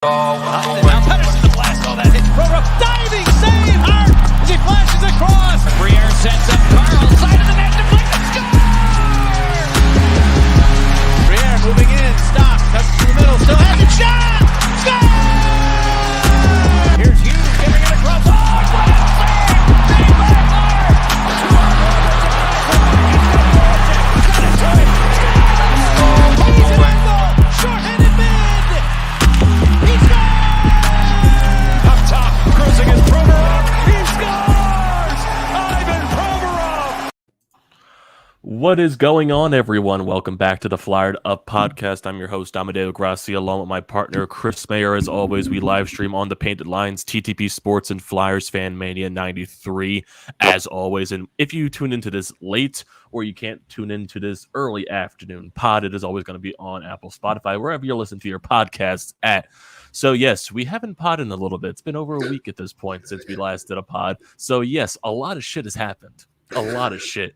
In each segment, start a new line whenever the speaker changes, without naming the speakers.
Now Pettersson to blast all that hit. Roto diving save. Hart as he flashes across. Briere sets up Carl. Side of the net. Deflected. Score! Briere moving in. Stop. Cuts to the middle. Still has it. Shot. Score! Here's Hughes giving it across. Oh, save! Save by Maher. He's an angle. Short-handed mid. Cruising is Provorov. He scores! Ivan Provorov!
What is going on, everyone? Welcome back to the Flyered Up podcast. I'm your host, Amedeo Grassia, along with my partner, Chris Maher. As always, we live stream on the Painted Lines, TTP Sports, and Flyers Fan Mania 93, as always. And if you tune into this late or you can't tune into this early afternoon pod, it is always going to be on Apple, Spotify, wherever you're listening to your podcasts at. So, yes, we haven't podded in a little bit. It's been over a week at this point since we last did a pod. So, yes, a lot of shit has happened. A lot of shit.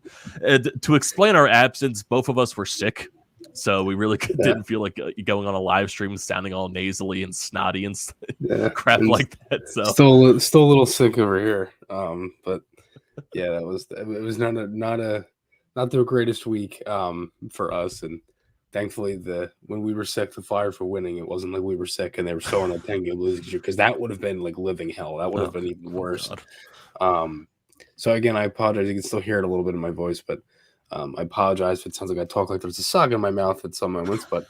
To explain our absence, both of us were sick. So we really didn't feel like going on a live stream sounding all nasally and snotty and crap like that. So
still a little sick over here. But yeah, it was not the greatest week for us. And thankfully, when we were sick, the Flyers were winning. It wasn't like we were sick and they were still on a 10-game losing streak, because that would have been like living hell. That would have been even worse. So again, I apologize. You can still hear it a little bit in my voice, but I apologize if it sounds like I talk like there's a sock in my mouth at some moments. But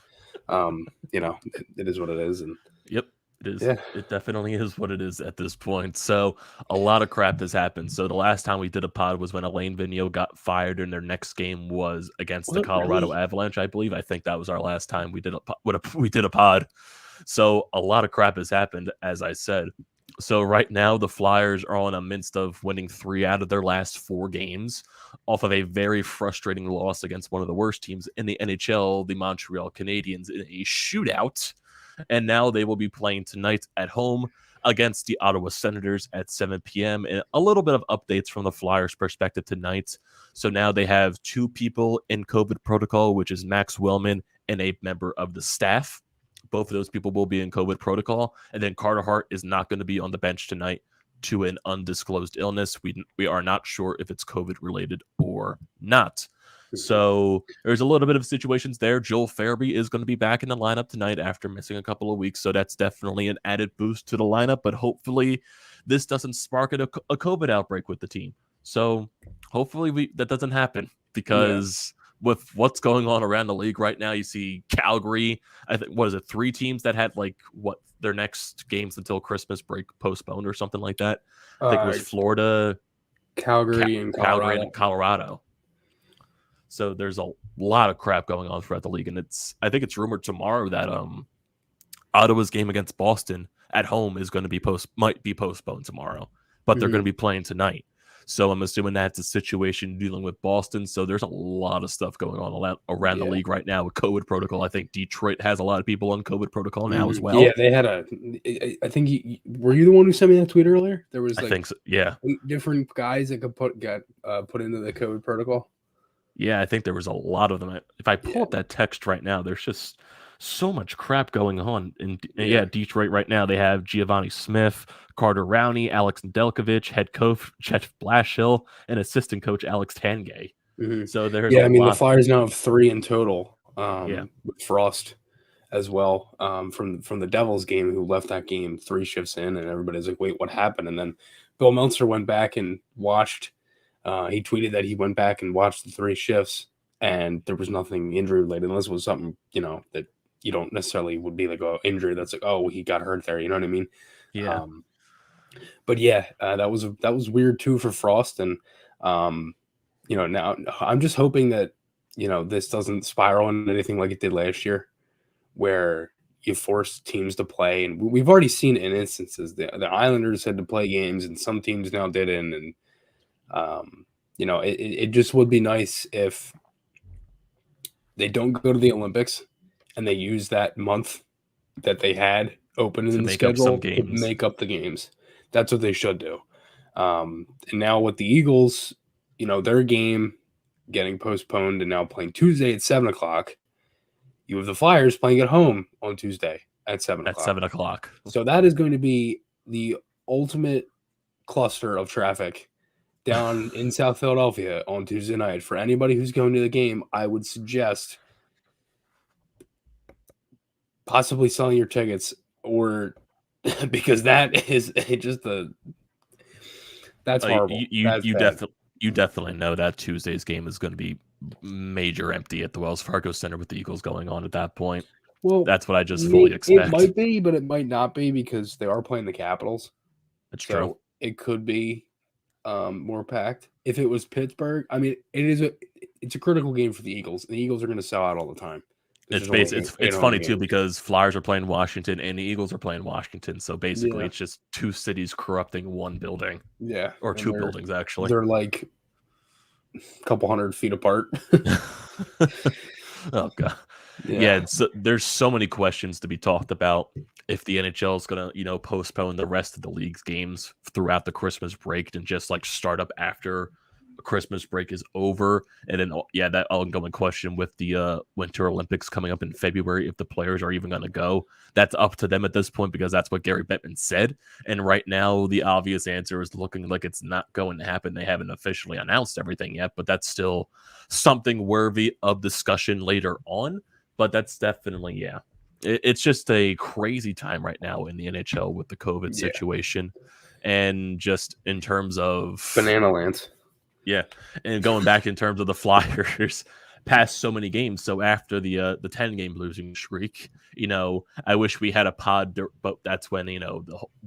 it is what it is. And
yep, it is.
Yeah.
It definitely is what it is at this point. So a lot of crap has happened. So the last time we did a pod was when Alain Vigneault got fired, and their next game was against the Colorado Avalanche, I believe. I think that was our last time we did a pod. So a lot of crap has happened, as I said. So right now, the Flyers are on a midst of winning 3 out of their last 4 games off of a very frustrating loss against one of the worst teams in the NHL, the Montreal Canadiens, in a shootout. And now they will be playing tonight at home against the Ottawa Senators at 7 p.m. And a little bit of updates from the Flyers' perspective tonight. So now they have 2 people in COVID protocol, which is Max Wellman and a member of the staff. Both of those people will be in COVID protocol. And then Carter Hart is not going to be on the bench tonight to an undisclosed illness. We are not sure if it's COVID related or not. So there's a little bit of situations there. Joel Farabee is going to be back in the lineup tonight after missing a couple of weeks. So that's definitely an added boost to the lineup. But hopefully this doesn't spark a COVID outbreak with the team. So hopefully that doesn't happen, because with what's going on around the league right now, you see Calgary, I think, 3 teams that had their next games until Christmas break postponed or something like that. I think it was Florida,
Calgary, and
Colorado. So there's a lot of crap going on throughout the league, and I think it's rumored tomorrow that Ottawa's game against Boston at home is going to might be postponed tomorrow, but they're going to be playing tonight. So I'm assuming that's a situation dealing with Boston. So there's a lot of stuff going on around the league right now with COVID protocol. I think Detroit has a lot of people on COVID protocol now as well.
Yeah, they had I think were you the one who sent me that tweet earlier? There was
I think so. Yeah,
8 different guys that got put into the COVID protocol.
Yeah, I think there was a lot of them. If I pull up that text right now, there's just so much crap going on. Detroit right now, they have Giovanni Smith, Carter Rowney, Alex Nedeljkovic, head coach Chet Blashill, and assistant coach Alex Tangay. So there's
the Flyers now have 3 in total. With Frost as well from the Devils game, who left that game 3 shifts in, and everybody's like, wait, what happened? And then Bill Meltzer went back and watched. He tweeted that he went back and watched the 3 shifts, and there was nothing injury related, unless it was something, that you don't necessarily would be like, oh, injury. That's like, oh, he got hurt there. You know what I mean?
Yeah.
But yeah, that was weird too for Frost. And, now I'm just hoping that, this doesn't spiral into anything like it did last year, where you force teams to play. And we've already seen it in instances. The Islanders had to play games, and some teams now didn't. And, it just would be nice if they don't go to the Olympics and they use that month that they had open in the schedule to make up the games. That's what they should do. And now with the Eagles, their game getting postponed and now playing Tuesday at 7:00, you have the Flyers playing at home on Tuesday. at 7
At
o'clock.
7 o'clock.
So that is going to be the ultimate cluster of traffic down in South Philadelphia on Tuesday night. For anybody who's going to the game, I would suggest possibly selling your tickets, or because that is just that's horrible.
You definitely know that Tuesday's game is going to be major empty at the Wells Fargo Center with the Eagles going on at that point. Well, that's what I just fully expect.
It might be, but it might not be because they are playing the Capitals.
That's true.
It could be more packed. If it was Pittsburgh, I mean, it's a critical game for the Eagles. The Eagles are going to sell out all the time.
It's funny too because Flyers are playing Washington and the Eagles are playing Washington. So basically, It's just two cities corrupting one building.
Yeah,
or two buildings actually.
They're like a couple 100 feet apart.
Oh god. Yeah, there's so many questions to be talked about if the NHL is going to, postpone the rest of the league's games throughout the Christmas break and just like start up after Christmas break is over. And then, that ongoing question with the Winter Olympics coming up in February, if the players are even going to go, that's up to them at this point because that's what Gary Bettman said. And right now, the obvious answer is looking like it's not going to happen. They haven't officially announced everything yet, but that's still something worthy of discussion later on. But that's definitely, it's just a crazy time right now in the NHL with the COVID situation. And just in terms of
Banana Lands.
Yeah. And going back in terms of the Flyers past so many games. So after the 10-game losing streak, I wish we had a pod, but that's when,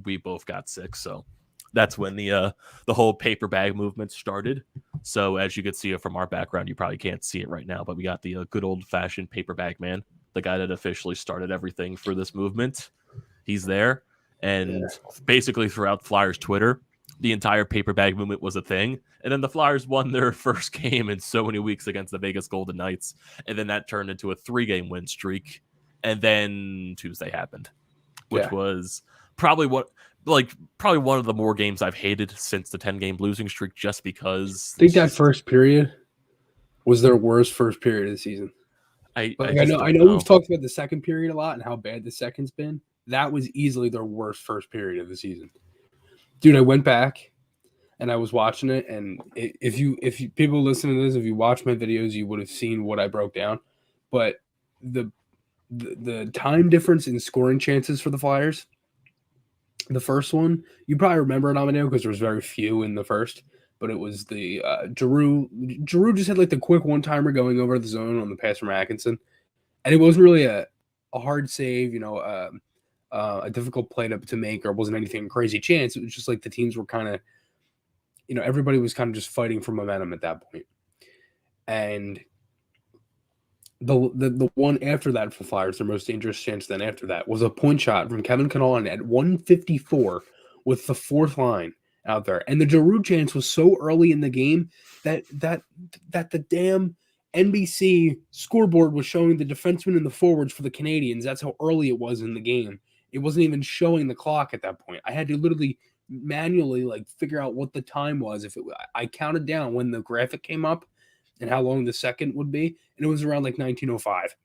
we both got sick. So that's when the whole paper bag movement started. So as you can see it from our background, you probably can't see it right now, but we got the good old-fashioned paper bag man, the guy that officially started everything for this movement. He's there. And basically throughout Flyers Twitter, the entire paper bag movement was a thing. And then the Flyers won their first game in so many weeks against the Vegas Golden Knights. And then that turned into a 3-game win streak. And then Tuesday happened, which was probably one of the more games I've hated since the 10-game losing streak, just because
I think that first period was their worst first period of the season. I know we've talked about the second period a lot and how bad the second's been. That was easily their worst first period of the season. Dude, I went back and I was watching it, and if you people listen to this, if you watch my videos, you would have seen what I broke down. But the time difference in scoring chances for the Flyers, the first one, you probably remember it, Amedeo, because there was very few in the first. But it was the Giroux just had like the quick one-timer going over the zone on the pass from Atkinson, and it wasn't really a hard save, a difficult play to make, or it wasn't anything crazy chance. It was just like the teams were kind of, everybody was kind of just fighting for momentum at that point. And the one after that for Flyers, their most dangerous chance then after that was a point shot from Kevin Connolly at 1:54 with the fourth line out there. And the Giroux chance was so early in the game that the damn NBC scoreboard was showing the defensemen and the forwards for the Canadians. That's how early it was in the game. It wasn't even showing the clock at that point. I had to literally manually figure out what the time was. I counted down when the graphic came up and how long the second would be, and it was around 1905.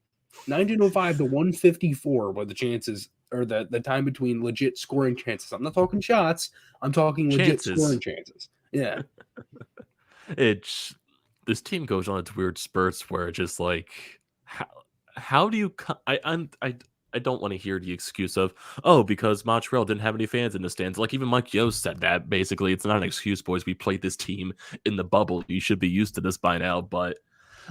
1905 to 154 were the chances, or the time between legit scoring chances. I'm not talking shots. I'm talking legit scoring chances. Yeah.
This team goes on its weird spurts where it's just how do you I don't want to hear the excuse of, because Montreal didn't have any fans in the stands. Even Mike Yost said that. Basically, it's not an excuse, boys. We played this team in the bubble. You should be used to this by now. But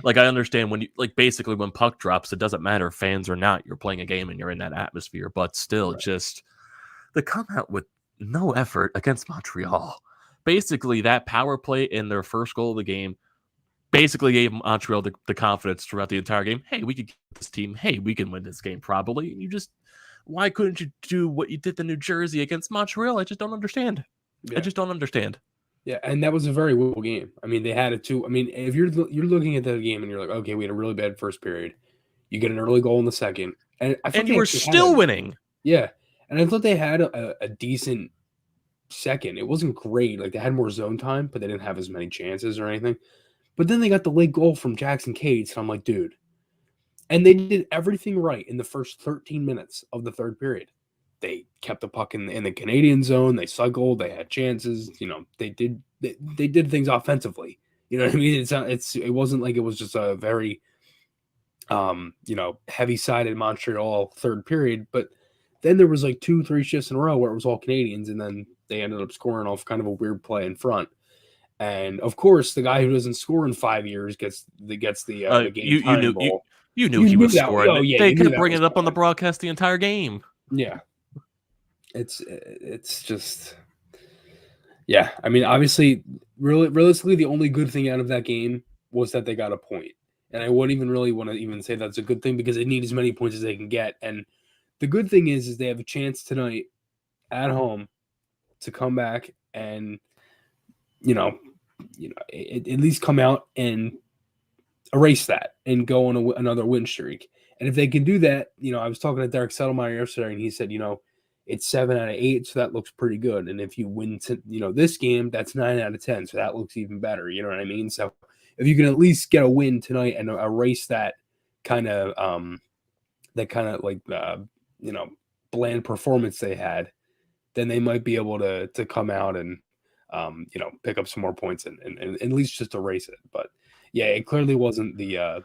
I understand when you basically when puck drops, it doesn't matter fans or not. You're playing a game and you're in that atmosphere. But still, just they come out with no effort against Montreal. Basically, that power play in their first goal of the game basically gave Montreal the confidence throughout the entire game. Hey, we could get this team. Hey, we can win this game probably. Why couldn't you do what you did to New Jersey against Montreal? I just don't understand. I just don't understand.
Yeah, and that was a very winnable game. I mean, they had it too. I mean, if you're looking at that game and you're like, okay, we had a really bad first period. You get an early goal in the second, and
you were still winning.
Yeah, and I thought they had a decent second. It wasn't great. They had more zone time, but they didn't have as many chances or anything. But then they got the late goal from Jackson Cates, and I'm like, dude. And they did everything right in the first 13 minutes of the third period. They kept the puck in the Canadian zone. They cycled. They had chances. They did things offensively. You know what I mean? It wasn't like it was just a very heavy-sided Montreal third period. But then there was like 2-3 shifts in a row where it was all Canadians, and then they ended up scoring off kind of a weird play in front. And of course, the guy who doesn't score in 5 years gets the game time ball.
You knew he was scoring.
Oh, yeah,
they kept bringing it up on the broadcast the entire game.
Yeah, it's just, yeah. I mean, obviously, realistically, the only good thing out of that game was that they got a point, and I wouldn't even really want to even say that's a good thing because they need as many points as they can get. And the good thing is they have a chance tonight at home to come back and at least come out and erase that and go on another win streak. And if they can do that, I was talking to Derek Settlemeyer yesterday, and he said, it's 7 out of 8, so that looks pretty good. And if you win, this game, that's 9 out of 10, so that looks even better. You know what I mean? So if you can at least get a win tonight and erase that kind of bland performance they had, then they might be able to come out and pick up some more points and at least just erase it. But yeah, it clearly wasn't the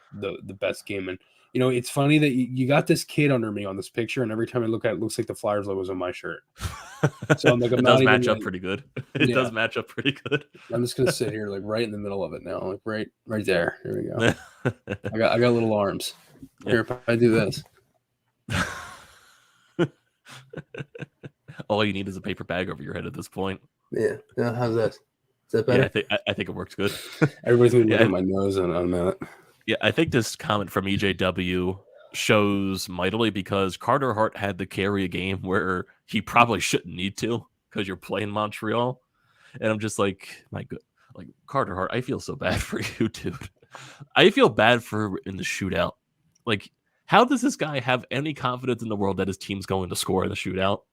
best game. And it's funny that you got this kid under me on this picture, and every time I look at it, looks like the Flyers logo's on my shirt. So I'm like,
it does match up pretty good. It does match up pretty good.
I'm just gonna sit here like right in the middle of it now, like right there. Here we go. I got little arms. Here, if I do this.
All you need is a paper bag over your head at this point.
Yeah. How's this? Is that better?
Yeah, I think it works good.
Everybody's gonna look at my nose in a minute.
Yeah, I think this comment from EJW shows mightily because Carter Hart had to carry a game where he probably shouldn't need to because you're playing Montreal. And I'm just like, my good, like Carter Hart, I feel so bad for you, dude. I feel bad for in the shootout. Like, how does this guy have any confidence in the world that his team's going to score in the shootout?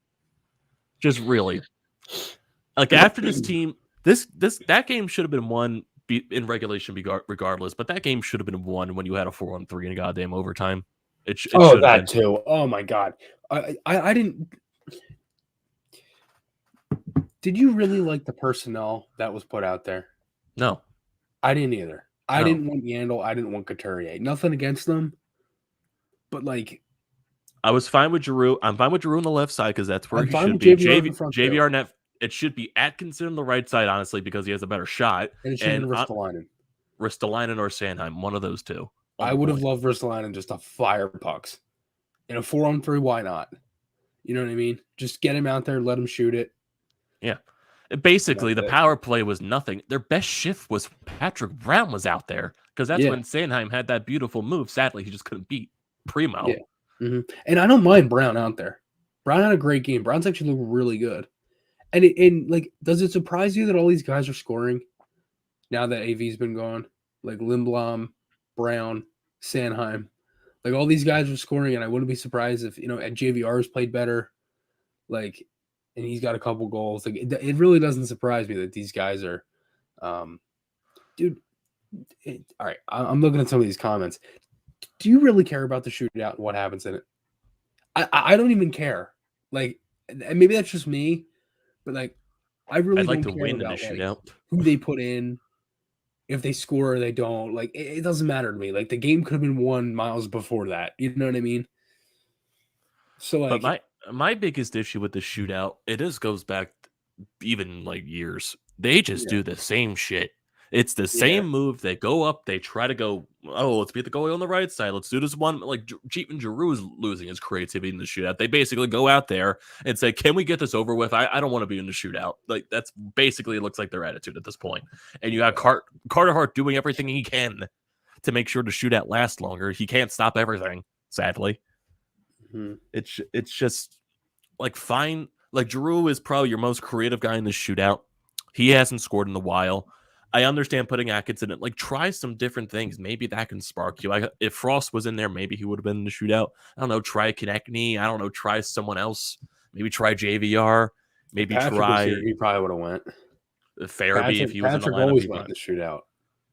Just really. Like after this team, that game should have been won in regulation regardless, but that game should have been won when you had a 4-on-3 in a goddamn overtime. It
that too. Oh my god, I didn't. Did you really like the personnel that was put out there?
No,
I didn't either. I didn't want Yandel. I didn't want Couturier. Nothing against them, but like,
I was fine with Giroux. I'm fine with Giroux on the left side because that's where he should be. JVR net. It should be Atkinson on the right side, honestly, because he has a better shot.
And it should be Ristolainen.
Ristolainen or Sanheim, one of those two.
I would have loved Ristolainen just to fire pucks. In a 4-on-3, why not? You know what I mean? Just get him out there, let him shoot it.
Yeah. Basically, the power play was nothing. Their best shift was Patrick Brown was out there because that's when Sanheim had that beautiful move. Sadly, he just couldn't beat Primo.
Yeah. Mm-hmm. And I don't mind Brown out there. Brown had a great game. Brown's actually looked really good. And does it surprise you that all these guys are scoring now that AV's been gone? Like Lindblom, Brown, Sanheim. Like all these guys are scoring, and I wouldn't be surprised if, JVR has played better. Like, and he's got a couple goals. Like it really doesn't surprise me that these guys are dude. All right. I'm looking at some of these comments. Do you really care about the shootout and what happens in it? I don't even care. Like, and maybe that's just me. But like, I really
I'd like
don't
to
care
win
about
in the shootout.
Who they put in, if they score or they don't. Like, it doesn't matter to me. Like, the game could have been won miles before that. You know what I mean? So like,
but my biggest issue with the shootout, goes back even like years. They just do the same shit. It's the same move. They go up. They try to go, let's beat the goalie on the right side. Let's do this one. Like, even Giroux is losing his creativity in the shootout. They basically go out there and say, can we get this over with? I don't want to be in the shootout. Like, that's basically, it looks like their attitude at this point. And you have Carter Hart doing everything he can to make sure the shootout lasts longer. He can't stop everything, sadly. Mm-hmm. It's just, like, fine. Like, Giroux is probably your most creative guy in the shootout. He hasn't scored in a while. I understand putting Atkinson in. Like, try some different things. Maybe that can spark you. If Frost was in there, maybe he would have been in the shootout. I don't know. Try Konechny. I don't know. Try someone else. Maybe try JVR. Maybe Patrick
he probably would have went.
Farabee, if he was in the lineup.
Always went in the shootout.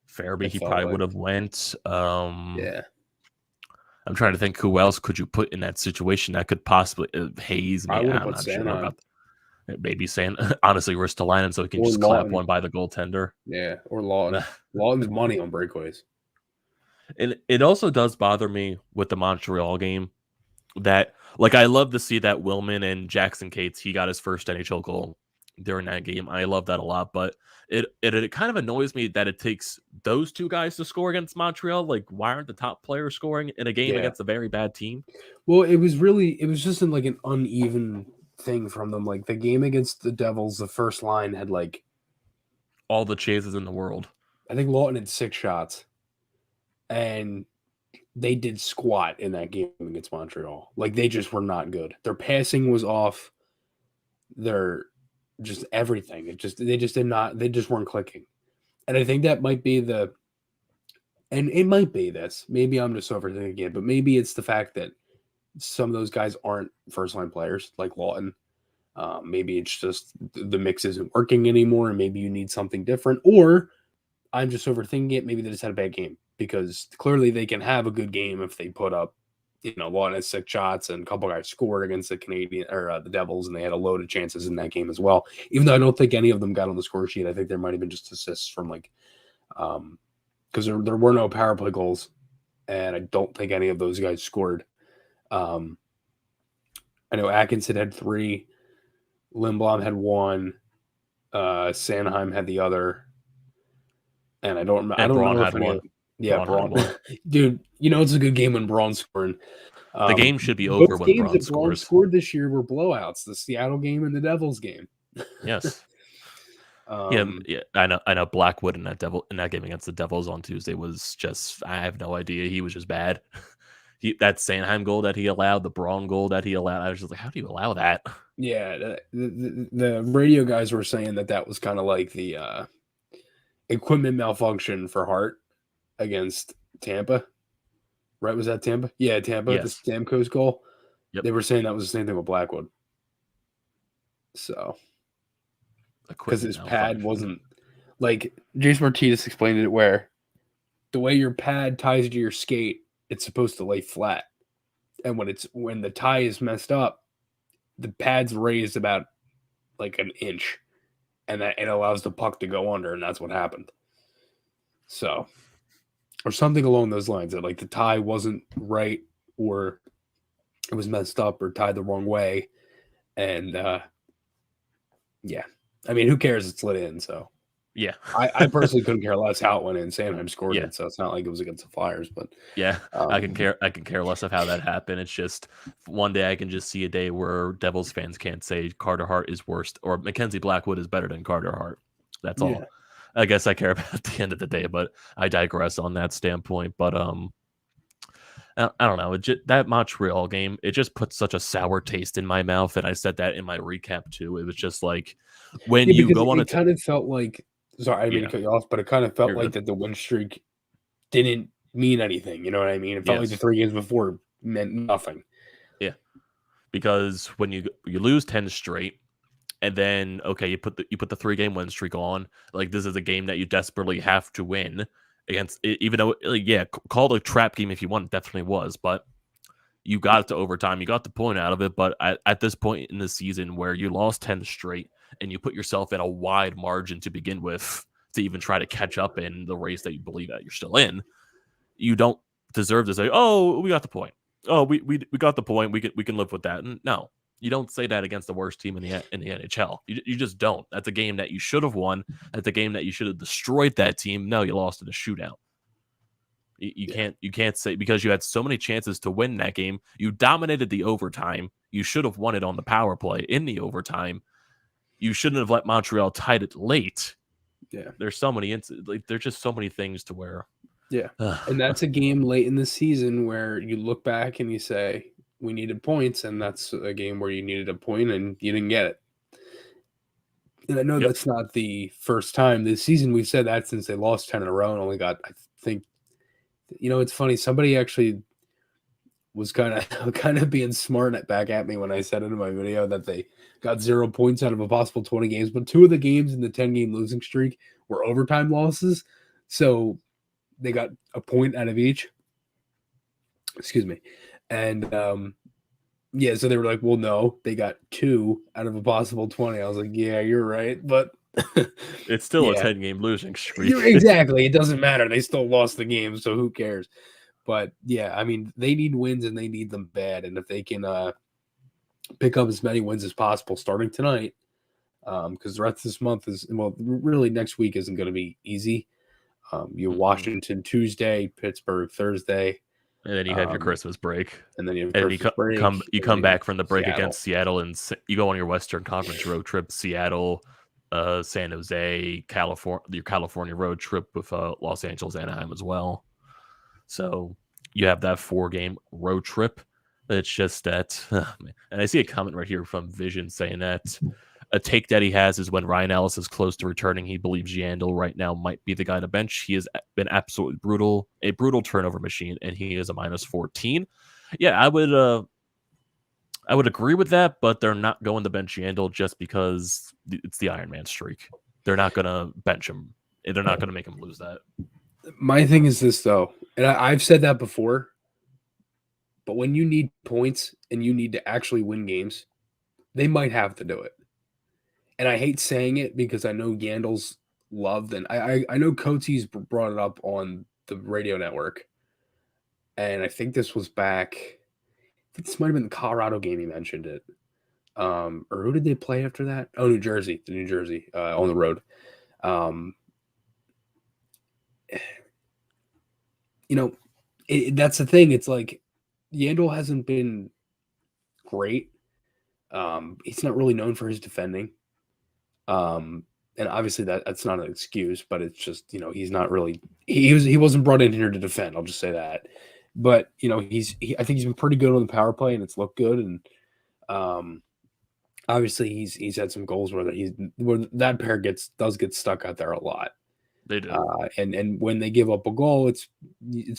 Farabee, he probably would have went.
Yeah.
I'm trying to think who else could you put in that situation that could possibly Hayes.
I would have
I'm
put
not sure
Sanheim.
about maybe saying honestly Ristolainen so he can
Or
just clap
Lawton.
one by the goaltender.
Yeah, or Lawton. Lawton's money on breakaways.
And it also does bother me with the Montreal game that, like, I love to see that Willman and Jackson Cates, he got his first NHL goal during that game. I love that a lot, but it kind of annoys me that it takes those two guys to score against Montreal. Like, why aren't the top players scoring in a game against a very bad team?
Well, it was just like an uneven thing from them. Like the game against the Devils, the first line had like
all the chances in the world.
I think Lawton had 6 shots, and they did squat in that game against Montreal. Like they just were not good. Their passing was off. Their just everything. They just weren't clicking. And I think that might be and it might be this. Maybe I'm just overthinking it, but maybe it's the fact that some of those guys aren't first line players like Lawton. Maybe it's just the mix isn't working anymore, and maybe you need something different. Or I'm just overthinking it. Maybe they just had a bad game, because clearly they can have a good game if they put up, Lawton had 6 shots and a couple guys scored against the Canadian or the Devils, and they had a load of chances in that game as well. Even though I don't think any of them got on the score sheet, I think there might have been just assists from because there were no power play goals, and I don't think any of those guys scored. I know Atkinson had 3, Lindblom had 1, Sanheim had the other, and I don't remember.
Braun had one.
Yeah, Braun. Dude, it's a good game when Braun's scoring.
The game should be over when Braun scores.
Braun scored this year were blowouts. The Seattle game and the Devils game.
Yes. Yeah, I know. Blackwood in that game against the Devils on Tuesday was just, I have no idea. He was just bad. That Sanheim goal that he allowed, the Braun goal that he allowed, I was just like, how do you allow that?
Yeah, the radio guys were saying that was kind of like the equipment malfunction for Hart against Tampa. Right? Was that Tampa? Yeah, Tampa, yes. The Stamkos goal. Yep. They were saying that was the same thing with Blackwood. So, because his pad wasn't, like, Jason Martinez explained it, where the way your pad ties to your skate, it's supposed to lay flat. And when the tie is messed up, the pad's raised about like an inch, and that it allows the puck to go under, and that's what happened. So, or something along those lines, that like the tie wasn't right, or it was messed up or tied the wrong way. And yeah, I mean, who cares? It's lit in. So
yeah,
I personally couldn't care less how it went in. Sanheim scored it, so it's not like it was against the Flyers. But
yeah, I can care less of how that happened. It's just one day I can just see a day where Devils fans can't say Carter Hart is worse or Mackenzie Blackwood is better than Carter Hart. That's all. I guess I care about at the end of the day, but I digress on that standpoint. But I don't know. That Montreal game, it just put such a sour taste in my mouth, and I said that in my recap too. It was just like when you go on
it kind of felt like. Sorry, I didn't mean to cut you off, but it kind of felt like that the win streak didn't mean anything. You know what I mean? It felt like the 3 games before meant nothing.
Yeah, because when you lose 10 straight, and then you put the 3-game win streak on, like this is a game that you desperately have to win against. Even though, call it a trap game if you want, it definitely was, but you got it to overtime. You got the point out of it, but at this point in the season where you lost 10 straight. And you put yourself in a wide margin to begin with to even try to catch up in the race that you believe that you're still in. You don't deserve to say, "Oh, we got the point. Oh, we got the point. We can live with that." And no, you don't say that against the worst team in the NHL. You just don't. That's a game that you should have won. That's a game that you should have destroyed that team. No, you lost in a shootout. You can't say, because you had so many chances to win that game. You dominated the overtime. You should have won it on the power play in the overtime. You shouldn't have let Montreal tie it late.
Yeah,
there's so many there's just so many things to where.
Yeah, and that's a game late in the season where you look back and you say we needed points, and that's a game where you needed a point and you didn't get it. And I know that's not the first time this season we've said that since they lost 10 in a row and only got, I think, it's funny. Somebody actually was kind of being smart back at me when I said it in my video that they got 0 points out of a possible 20 games, but 2 of the games in the 10-game losing streak were overtime losses. So they got a point out of each. Excuse me. And yeah, so they were like, well, no, they got 2 out of a possible 20. I was like, yeah, you're right. But
It's still a
yeah,
10-game losing
you're
streak.
exactly. It doesn't matter. They still lost the game, so who cares? But yeah, I mean, they need wins and they need them bad. And if they can pick up as many wins as possible starting tonight, because the rest of this month is, well, really next week isn't going to be easy. You have Washington Tuesday, Pittsburgh Thursday,
And then you have your Christmas break.
and then you have
And
Christmas break.
you
and
come
then
back from the break
Seattle.
against Seattle, and you go on your Western Conference road trip, Seattle, San Jose, California, your California road trip with Los Angeles, Anaheim as well. So you have that 4-game road trip. It's just that, and I see a comment right here from Vision saying that a take that he has is when Ryan Ellis is close to returning, he believes Yandel right now might be the guy to bench. He has been absolutely brutal, a brutal turnover machine, and he is a -14. Yeah, I would agree with that, but they're not going to bench Yandel just because it's the Iron Man streak. They're not going to bench him. They're not going to make him lose that.
My thing is this, though, and I've said that before, but when you need points and you need to actually win games, they might have to do it. And I hate saying it because I know Yandel's loved, and I know Coates brought it up on the radio network, and I think this was back. I think this might have been the Colorado game he mentioned it. Or who did they play after that? Oh, New Jersey, on the road. That's the thing. It's like Yandel hasn't been great. He's not really known for his defending. And obviously that's not an excuse, but it's just, he's not really, he wasn't brought in here to defend. I'll just say that. But, I think he's been pretty good on the power play and it's looked good. And obviously he's had some goals where that pair does get stuck out there a lot.
They do.
And when they give up a goal, it's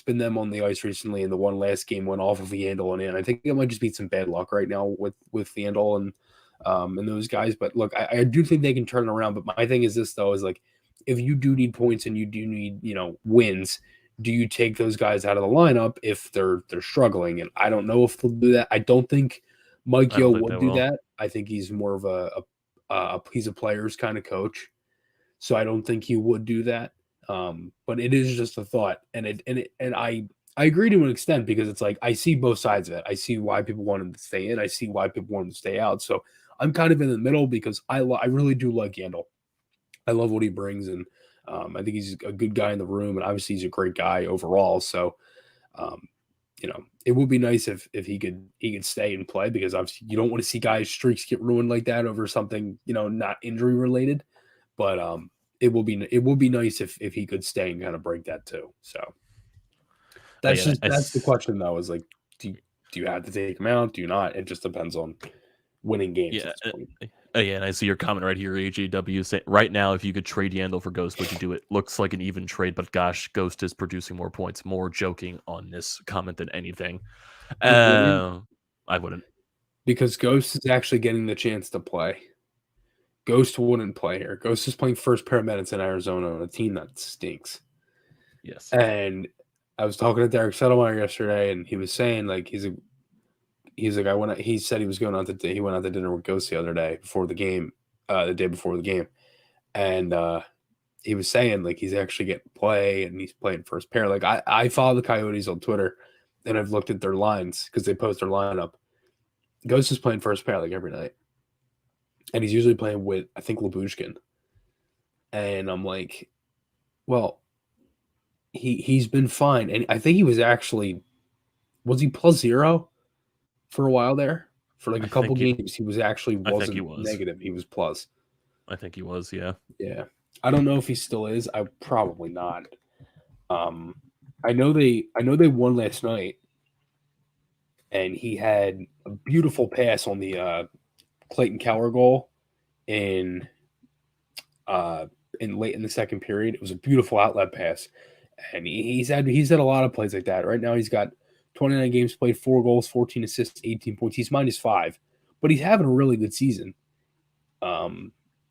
been them on the ice recently. And the one last game went off of Yandel and in. I think it might just be some bad luck right now with Yandel and those guys. But look, I do think they can turn it around. But my thing is this, though, is like, if you do need points and you do need, wins, do you take those guys out of the lineup if they're struggling? And I don't know if they'll do that. I don't think Mike Yeo would do that. I think he's more of he's a player's kind of coach. So I don't think he would do that. But it is just a thought. And I agree to an extent because it's like, I see both sides of it. I see why people want him to stay in. I see why people want him to stay out. So I'm kind of in the middle because I really do like Yandel. I love what he brings. And I think he's a good guy in the room. And obviously he's a great guy overall. So, it would be nice if he could stay and play because obviously you don't want to see guys' streaks get ruined like that over something, not injury related. But it will be nice if he could stay and kind of break that too. So that's the question though, is like, do you have to take him out? Do you not? It just depends on winning games.
Yeah, and I see your comment right here, AJW, saying right now, if you could trade Yandel for Ghost, would you do it? Looks like an even trade, but gosh, Ghost is producing more points. More joking on this comment than anything. I wouldn't.
Because Ghost is actually getting the chance to play. Ghost wouldn't play here. Ghost is playing first pair of minutes in Arizona on a team that stinks.
Yes.
And I was talking to Derek Settlemeyer yesterday, and he was saying like he said he was going out he went out to dinner with Ghost the other day before the game, the day before the game, and he was saying like he's actually getting play and he's playing first pair. Like I follow the Coyotes on Twitter, and I've looked at their lines because they post their lineup. Ghost is playing first pair like every night. And he's usually playing with, I think, Labushkin. And I'm like, well, he's been fine. And I think he was actually, was he +0 for a while there? For like a couple games, he wasn't negative. He was plus.
I think he was, yeah.
Yeah. I don't know if he still is. Probably not. I know they won last night. And he had a beautiful pass on the Clayton Keller goal in late in the second period. It was a beautiful outlet pass, and he's had a lot of plays like that. Right now, he's got 29 games played, 4 goals, 14 assists, 18 points. He's -5, but he's having a really good season.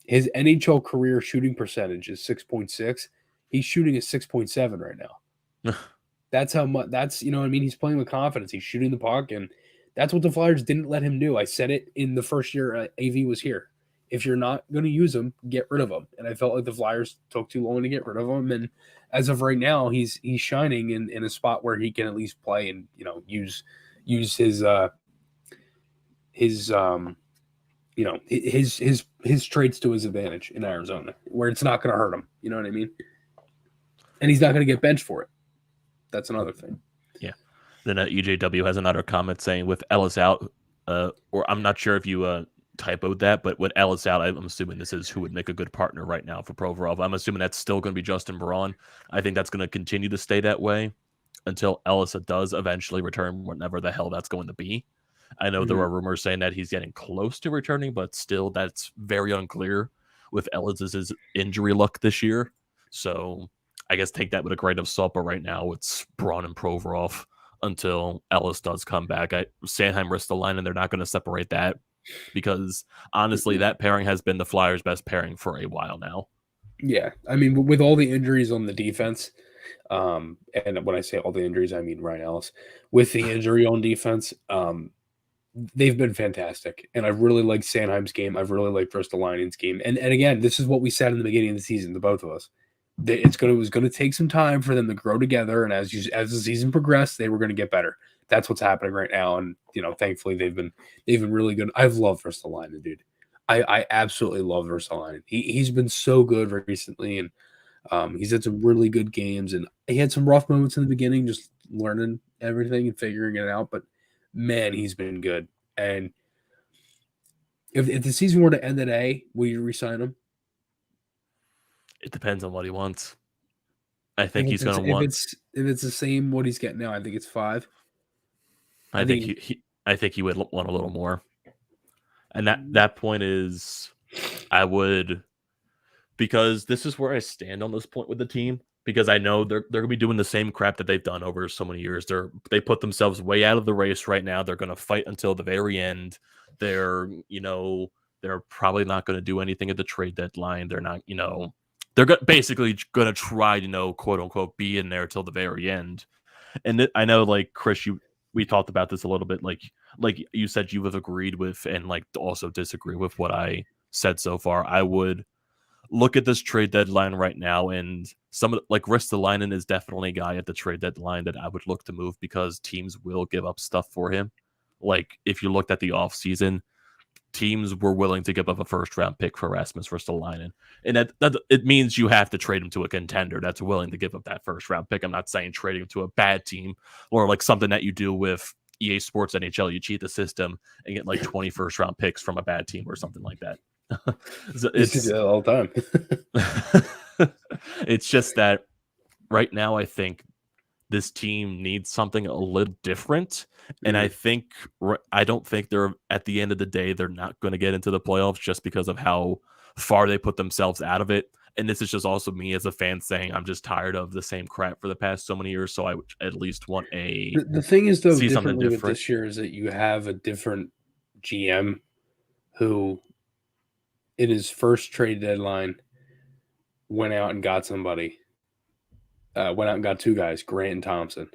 His NHL career shooting percentage is 6.6. He's shooting at 6.7 right now. That's how much. That's, you know what I mean. He's playing with confidence. He's shooting the puck, and that's what the Flyers didn't let him do. I said it in the first year AV was here. If you're not going to use him, get rid of him. And I felt like the Flyers took too long to get rid of him. And as of right now, he's shining in a spot where he can at least play and, you know, use his traits to his advantage in Arizona, where it's not going to hurt him. You know what I mean? And he's not going to get benched for it. That's another thing.
Yeah. Then EJW has another comment saying with Ellis out, or I'm not sure if you typoed that, but with Ellis out, I'm assuming this is who would make a good partner right now for Provorov. I'm assuming that's still going to be Justin Braun. I think that's going to continue to stay that way until Ellis does eventually return, whenever the hell that's going to be. I know there are rumors saying that he's getting close to returning, but still that's very unclear with Ellis's injury luck this year. So I guess take that with a grain of salt, but right now it's Braun and Provorov until Ellis does come back. Sanheim Ristolainen, and they're not going to separate that because honestly, that pairing has been the Flyers' best pairing for a while now.
Yeah. I mean, with all the injuries on the defense, and when I say all the injuries, I mean Ryan Ellis. With the injury on defense, they've been fantastic. And I really like Sanheim's game. I've really liked Ristolainen's game. And again, this is what we said in the beginning of the season, the both of us. It was going to take some time for them to grow together, and as the season progressed, they were going to get better. That's what's happening right now, and you know, thankfully they've been really good. I've loved Ristolainen, dude. I absolutely love Ristolainen. He's been so good recently, and he's had some really good games, and he had some rough moments in the beginning, just learning everything and figuring it out. But man, he's been good. And if the season were to end today, will you re-sign him?
It depends on what he wants. I think he's going to want.
If it's the same what he's getting now, I think it's 5.
I think he would want a little more. And that point is, I would, because this is where I stand on this point with the team. Because I know they're going to be doing the same crap that they've done over so many years. They put themselves way out of the race right now. They're going to fight until the very end. They're probably not going to do anything at the trade deadline. They're not, they're basically going to try, quote unquote, be in there till the very end. And I know, like, Chris, we talked about this a little bit. Like you said, you have agreed with and like also disagree with what I said so far. I would look at this trade deadline right now, and like Ristolainen is definitely a guy at the trade deadline that I would look to move because teams will give up stuff for him. Like if you looked at the offseason, teams were willing to give up a first-round pick for Rasmus Ristolainen. And that it means you have to trade him to a contender that's willing to give up that first-round pick. I'm not saying trading him to a bad team or like something that you do with EA Sports NHL. You cheat the system and get like 20 first-round picks from a bad team or something like that.
So it's all the
time. It's just that right now I think this team needs something a little different. And I don't think they're, at the end of the day, they're not going to get into the playoffs just because of how far they put themselves out of it. And this is just also me as a fan saying I'm just tired of the same crap for the past so many years. So I would at least want
the thing is, though,
see something different.
With this year is that you have a different GM who, in his first trade deadline, went out and got somebody. Went out and got 2 guys, Grant and Thompson.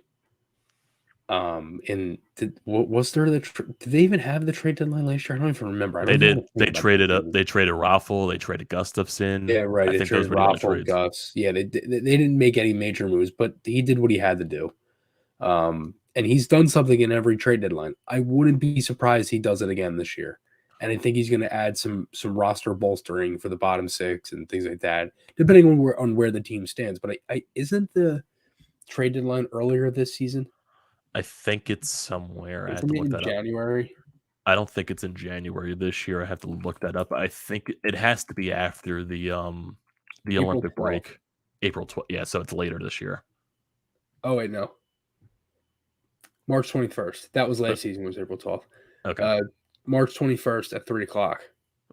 And did they even have the trade deadline last year? I don't even remember.
They did. They traded Raffle. They traded Gustafsson.
Yeah, right. They traded Raffle, Gus. Yeah, they didn't make any major moves, but he did what he had to do. And he's done something in every trade deadline. I wouldn't be surprised he does it again this year. And I think he's going to add some roster bolstering for the bottom 6 and things like that, depending on where the team stands. But isn't the trade deadline earlier this season?
I think it's somewhere.
Isn't it in January?
I don't think it's in January this year. I have to look that up. I think it has to be after the Olympic break. April 12th. Yeah, so it's later this year.
Oh wait, no. March 21st. That was last season. Was April 12th.
Okay.
March 21st at 3:00.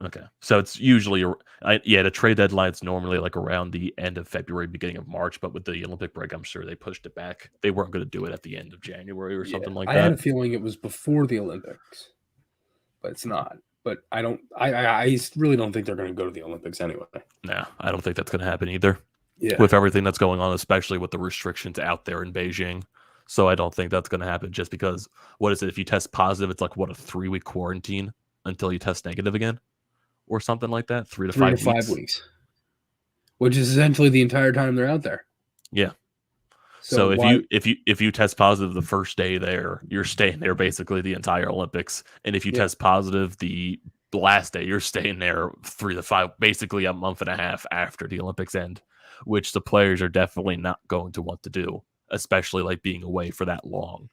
Okay. So it's usually, the trade deadline's normally like around the end of February, beginning of March, but with the Olympic break, I'm sure they pushed it back. They weren't going to do it at the end of January or something like that.
I had a feeling it was before the Olympics, but it's not. But I really don't think they're going to go to the Olympics anyway.
No, I don't think that's going to happen either.
Yeah.
With everything that's going on, especially with the restrictions out there in Beijing. So I don't think that's going to happen just because, what is it? If you test positive, it's like, what, a 3-week quarantine until you test negative again or something like that? 3 to 5
weeks. Which is essentially the entire time they're out there.
Yeah.
So
if you test positive the first day there, you're staying there basically the entire Olympics. And if you test positive the last day, you're staying there 3 to 5, basically a month and a half after the Olympics end, which the players are definitely not going to want to do, especially like being away for that long.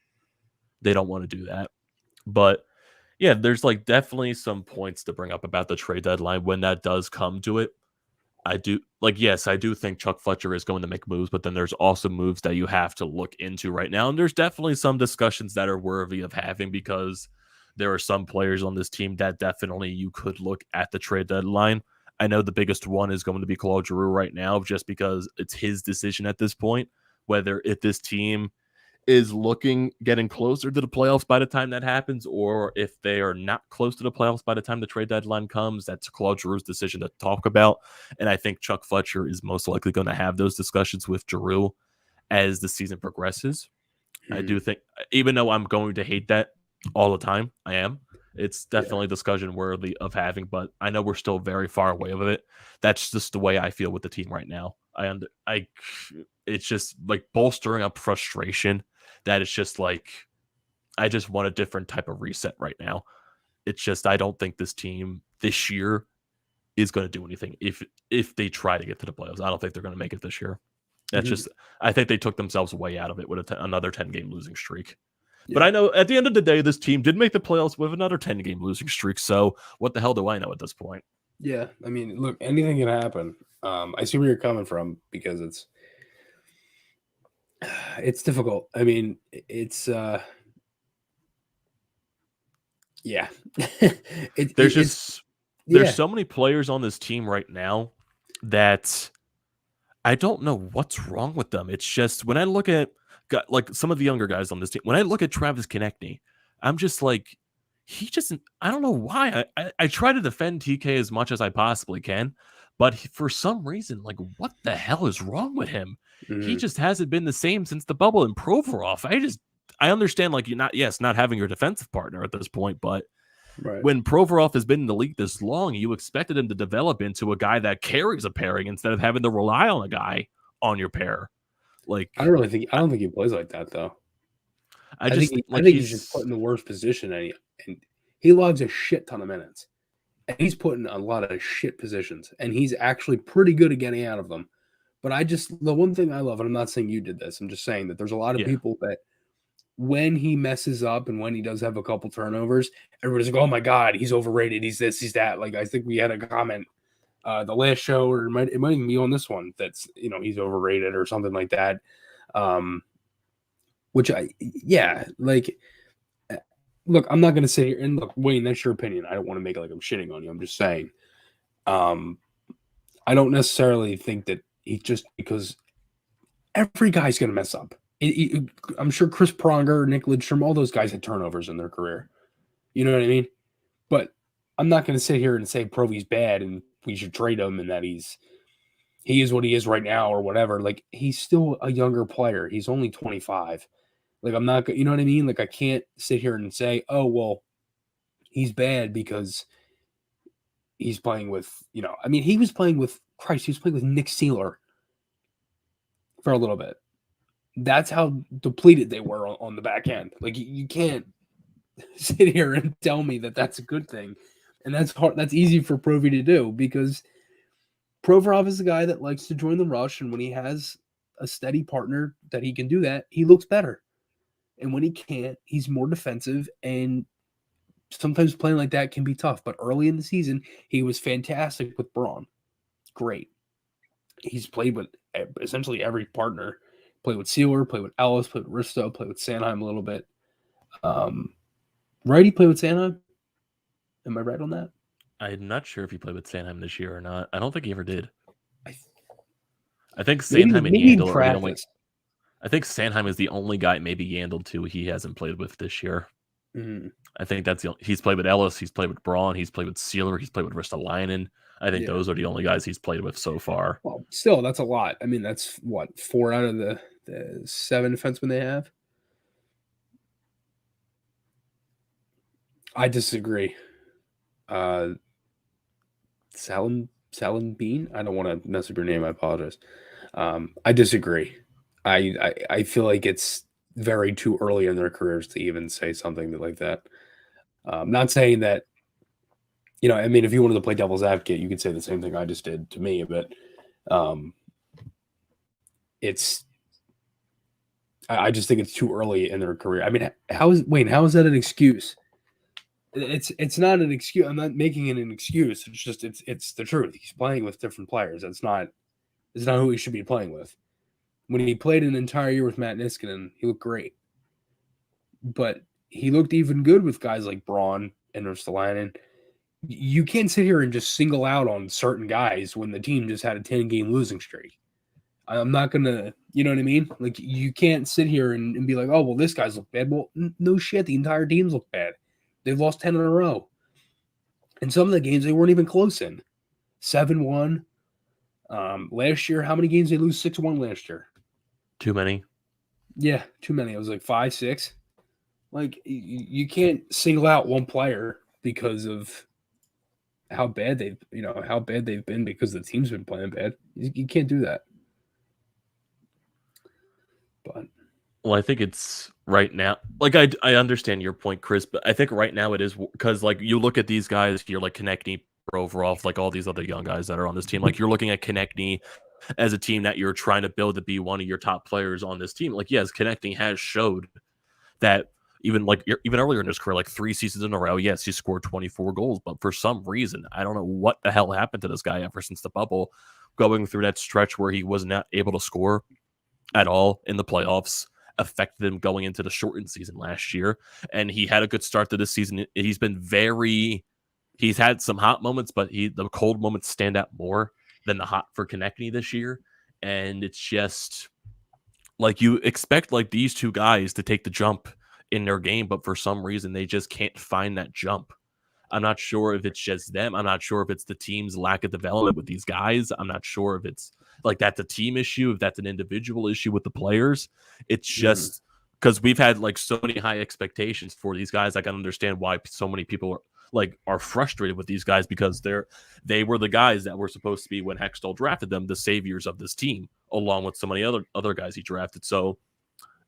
They don't want to do that. But yeah, there's like definitely some points to bring up about the trade deadline when that does come to it. I do yes, I do think Chuck Fletcher is going to make moves, but then there's also moves that you have to look into right now. And there's definitely some discussions that are worthy of having because there are some players on this team that definitely you could look at the trade deadline. I know the biggest one is going to be Claude Giroux right now, just because it's his decision at this point, whether if this team is getting closer to the playoffs by the time that happens, or if they are not close to the playoffs by the time the trade deadline comes. That's Claude Giroux's decision to talk about. And I think Chuck Fletcher is most likely going to have those discussions with Giroux as the season progresses. I do think, even though I'm going to hate that all the time, I am. It's definitely discussion worthy of having, but I know we're still very far away of it. That's just the way I feel with the team right now. It's just like bolstering up frustration that it's just like, I just want a different type of reset right now. It's just, I don't think this team this year is going to do anything if they try to get to the playoffs. I don't think they're going to make it this year. That's just, I think they took themselves way out of it with another 10-game losing streak. Yeah. But I know at the end of the day, this team did make the playoffs with another 10-game losing streak. So what the hell do I know at this point?
Yeah. I mean, look, anything can happen. I see where you're coming from because it's difficult. I mean, it's yeah.
There's so many players on this team right now that I don't know what's wrong with them. It's just when I look at like some of the younger guys on this team, when I look at Travis Konechny, I'm just like, I don't know why. I try to defend TK as much as I possibly can, but for some reason, like, what the hell is wrong with him? He just hasn't been the same since the bubble and Provorov. I understand, like, not having your defensive partner at this point, but when Provorov has been in the league this long, you expected him to develop into a guy that carries a pairing instead of having to rely on a guy on your pair. Like,
I don't think he plays like that though. I think he's just put in the worst position, and he logs a shit ton of minutes, and he's put in a lot of shit positions, and he's actually pretty good at getting out of them. But the one thing I love, and I'm not saying you did this, I'm just saying that there's a lot of people that when he messes up and when he does have a couple turnovers, everybody's like, oh my God, he's overrated. He's this, he's that. Like, I think we had a comment the last show, or it might even be on this one, that's, he's overrated or something like that. Look, I'm not going to sit here and look, Wayne, that's your opinion. I don't want to make it like I'm shitting on you. I'm just saying, I don't necessarily think that because every guy's going to mess up. I'm sure Chris Pronger, Nick Lidstrom, all those guys had turnovers in their career. You know what I mean? But I'm not going to sit here and say Provy's bad and we should trade him and that he is what he is right now or whatever. Like, he's still a younger player. He's only 25. Like, I'm not, you know what I mean? Like, I can't sit here and say, oh, well, he's bad because he's playing with, he was playing with Nick Seeler for a little bit. That's how depleted they were on the back end. Like, you can't sit here and tell me that that's a good thing. And that's hard. That's easy for Provy to do because Provorov is a guy that likes to join the rush. And when he has a steady partner that he can do that, he looks better. And when he can't, he's more defensive. And sometimes playing like that can be tough. But early in the season, he was fantastic with Braun. Great. He's played with essentially every partner. Played with Sealer, played with Ellis, played with Risto, played with Sanheim a little bit. Right? He played with Sanheim? Am I right on that?
I'm not sure if he played with Sanheim this year or not. I don't think he ever did. I think Sanheim and Yandel are the only. I think Sanheim is the only guy, maybe Yandel too, he hasn't played with this year.
Mm-hmm.
I think that's he's played with Ellis, he's played with Braun, he's played with Sealer, he's played with Ristolainen. I think those are the only guys he's played with so far.
Well, still, that's a lot. I mean, that's what, 4 out of the 7 defensemen they have? I disagree. Salim Bean. I don't want to mess up your name. I apologize. I disagree. I feel like it's very too early in their careers to even say something like that. Not saying that, I mean, if you wanted to play devil's advocate, you could say the same thing I just did to me, but I just think it's too early in their career. I mean, how is that an excuse? It's not an excuse. I'm not making it an excuse. It's just it's the truth. He's playing with different players. It's not who he should be playing with. When he played an entire year with Matt Niskanen, he looked great. But he looked even good with guys like Braun and Ristolainen. You can't sit here and just single out on certain guys when the team just had a 10-game losing streak. I'm not going to, you know what I mean? Like, you can't sit here and be like, oh, well, this guy's look bad. Well, no shit. The entire team's look bad. They've lost 10 in a row. And some of the games they weren't even close in. 7-1. Last year, how many games they lose? 6-1 last year.
Too many.
Yeah, too many. It was like 5, 6. Like, you can't single out one player because of how bad they've been because the team's been playing bad. You can't do that. But
well, I think it's right now. Like, I understand your point, Chris, but I think right now it is because, like, you look at these guys, you're like Konechny, Provorov, like all these other young guys that are on this team. Like, you're looking at Konechny as a team that you're trying to build to be one of your top players on this team. Like, yes, Konechny has showed that even earlier in his career, like 3 seasons in a row, yes, he scored 24 goals, but for some reason, I don't know what the hell happened to this guy ever since the bubble, going through that stretch where he was not able to score at all in the playoffs, affected him going into the shortened season last year. And he had a good start to this season. He's had some hot moments, but the cold moments stand out more than the hot for Konechny this year. And it's just like you expect like these two guys to take the jump in their game, but for some reason they just can't find that jump. I'm not sure if it's just them. I'm not sure if it's the team's lack of development with these guys. I'm not sure if it's like that's a team issue, if that's an individual issue with the players. It's just because we've had like so many high expectations for these guys. I can understand why so many people are frustrated with these guys because they were the guys that were supposed to be when Hextall drafted them, the saviors of this team, along with so many other guys he drafted. So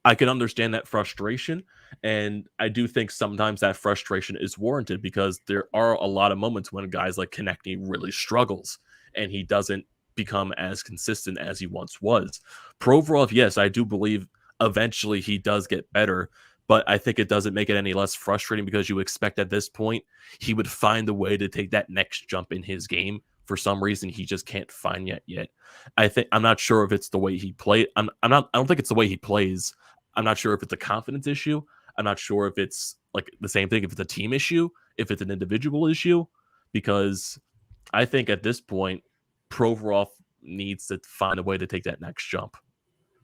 I can understand that frustration, and I do think sometimes that frustration is warranted because there are a lot of moments when guys like Konechny really struggles and he doesn't become as consistent as he once was. Provorov, yes, I do believe eventually he does get better, but I think it doesn't make it any less frustrating because you expect at this point he would find a way to take that next jump in his game. For some reason, he just can't find yet. I'm not sure if it's the way he played. I don't think it's the way he plays. I'm not sure if it's a confidence issue. I'm not sure if it's like the same thing, if it's a team issue, if it's an individual issue, because I think at this point, Provorov needs to find a way to take that next jump.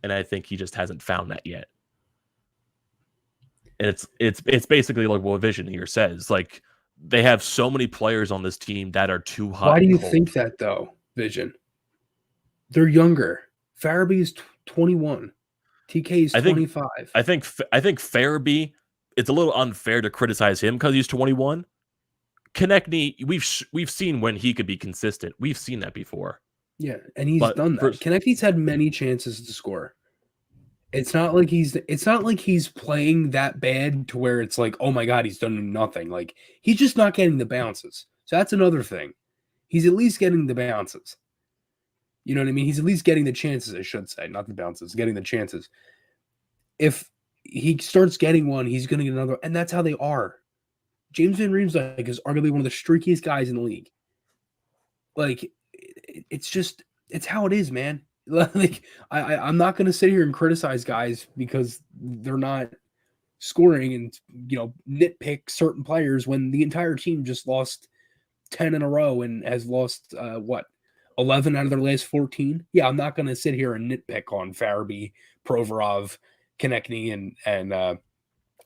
And I think he just hasn't found that yet. And it's basically like what Vision here says. Like, they have so many players on this team that are too hot.
Why do you think that, though, Vision? They're younger. Farabee is 21. TK is 25.
I think Farabee, it's a little unfair to criticize him because he's 21. Konechny, we've seen when he could be consistent. We've seen that before.
Yeah, and he's done that. Konechny's had many chances to score. It's not like he's playing that bad to where it's like, oh my God, he's done nothing. Like, he's just not getting the bounces. So that's another thing. He's at least getting the bounces. You know what I mean? He's at least getting the chances, I should say, not the bounces, getting the chances. If he starts getting one, he's going to get another, and that's how they are. James Van Riemsdyk is arguably one of the streakiest guys in the league. Like, it's how it is, man. Like, I'm not going to sit here and criticize guys because they're not scoring and, nitpick certain players when the entire team just lost 10 in a row and has lost, 11 out of their last 14. Yeah, I'm not going to sit here and nitpick on Farabee, Provorov, Konechny, and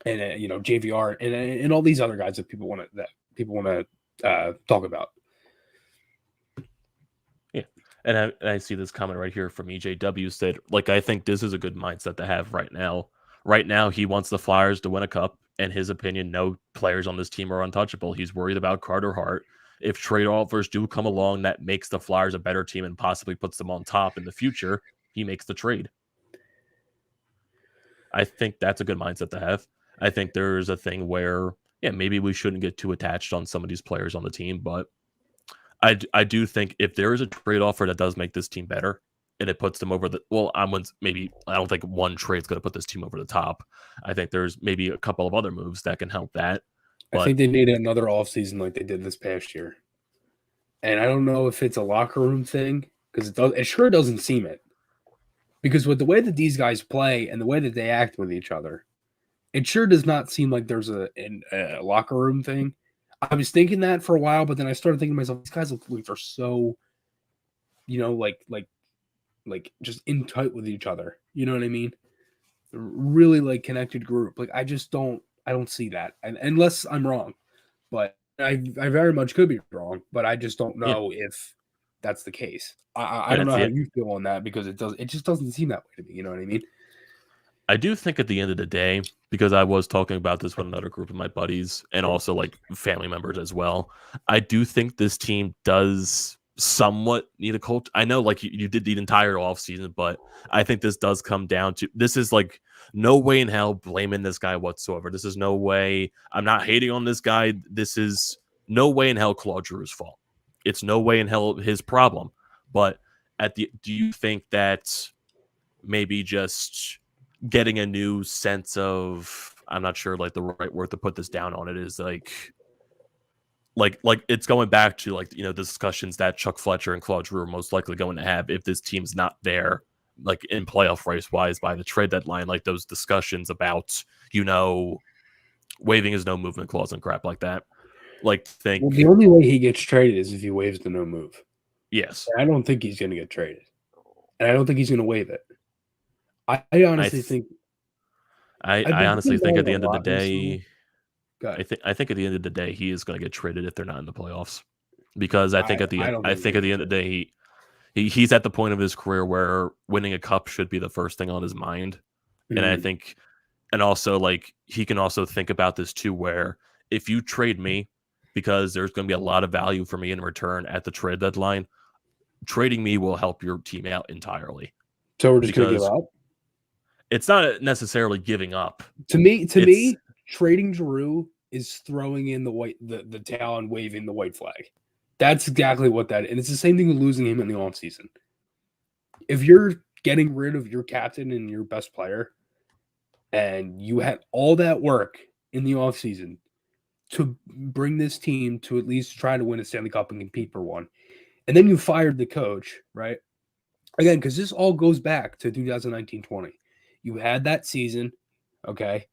JVR and all these other guys that people want to talk about.
Yeah, and I see this comment right here from EJW said, like, I think this is a good mindset to have right now. Right now, he wants the Flyers to win a cup. in his opinion, no players on this team are untouchable. He's worried about Carter Hart. If trade offers do come along that makes the Flyers a better team and possibly puts them on top in the future, he makes the trade. I think that's a good mindset to have. I think there's a thing where, yeah, maybe we shouldn't get too attached on some of these players on the team, but I do think if there is a trade offer that does make this team better and it puts them over the, well, I don't think one trade's going to put this team over the top. I think there's maybe a couple of other moves that can help that.
I think they need another offseason like they did this past year. And I don't know if it's a locker room thing, because it sure doesn't seem it. Because with the way that these guys play and the way that they act with each other, it sure does not seem like there's a locker room thing. I was thinking that for a while, but then I started thinking to myself, these guys look like they're so, like just in tight with each other. You know what I mean? Really like connected group. Like I don't see that, unless I'm wrong. But I very much could be wrong, but I just don't know if that's the case. I don't know how you feel on that, because it just doesn't seem that way to me. You know what I mean?
I do think at the end of the day, because I was talking about this with another group of my buddies and also like family members as well, I do think this team does somewhat need a coach. I know like you did the entire offseason, but I think this does come down to, this is like no way in hell blaming this guy whatsoever. This is no way, I'm not hating on this guy. This is no way in hell Claude Giroux's fault. It's no way in hell his problem. But do you think that maybe just getting a new sense of, I'm not sure like the right word to put this down on it is like it's going back to like, the discussions that Chuck Fletcher and Claude Giroux are most likely going to have if this team's not there, like in playoff race wise by the trade deadline, like those discussions about, waiving his no movement clause and crap like that. Like
the only way he gets traded is if he waives the no move.
Yes.
And I don't think he's going to get traded. And I don't think he's going to waive it. I honestly think.
I honestly think at the end of the day, I think at the end of the day he is going to get traded if they're not in the playoffs, because I think at the end of the day he's at the point of his career where winning a cup should be the first thing on his mind, and I think, and also like he can also think about this too, where if you trade me, because there's going to be a lot of value for me in return at the trade deadline, trading me will help your team out entirely.
So we're just going to give up.
It's not necessarily giving up.
To me, trading Giroux is throwing in the towel and waving the white flag. That's exactly what that is. And it's the same thing with losing him in the offseason. If you're getting rid of your captain and your best player, and you had all that work in the offseason to bring this team to at least try to win a Stanley Cup and compete for one, and then you fired the coach, right? Again, because this all goes back to 2019-20. You had that season, okay?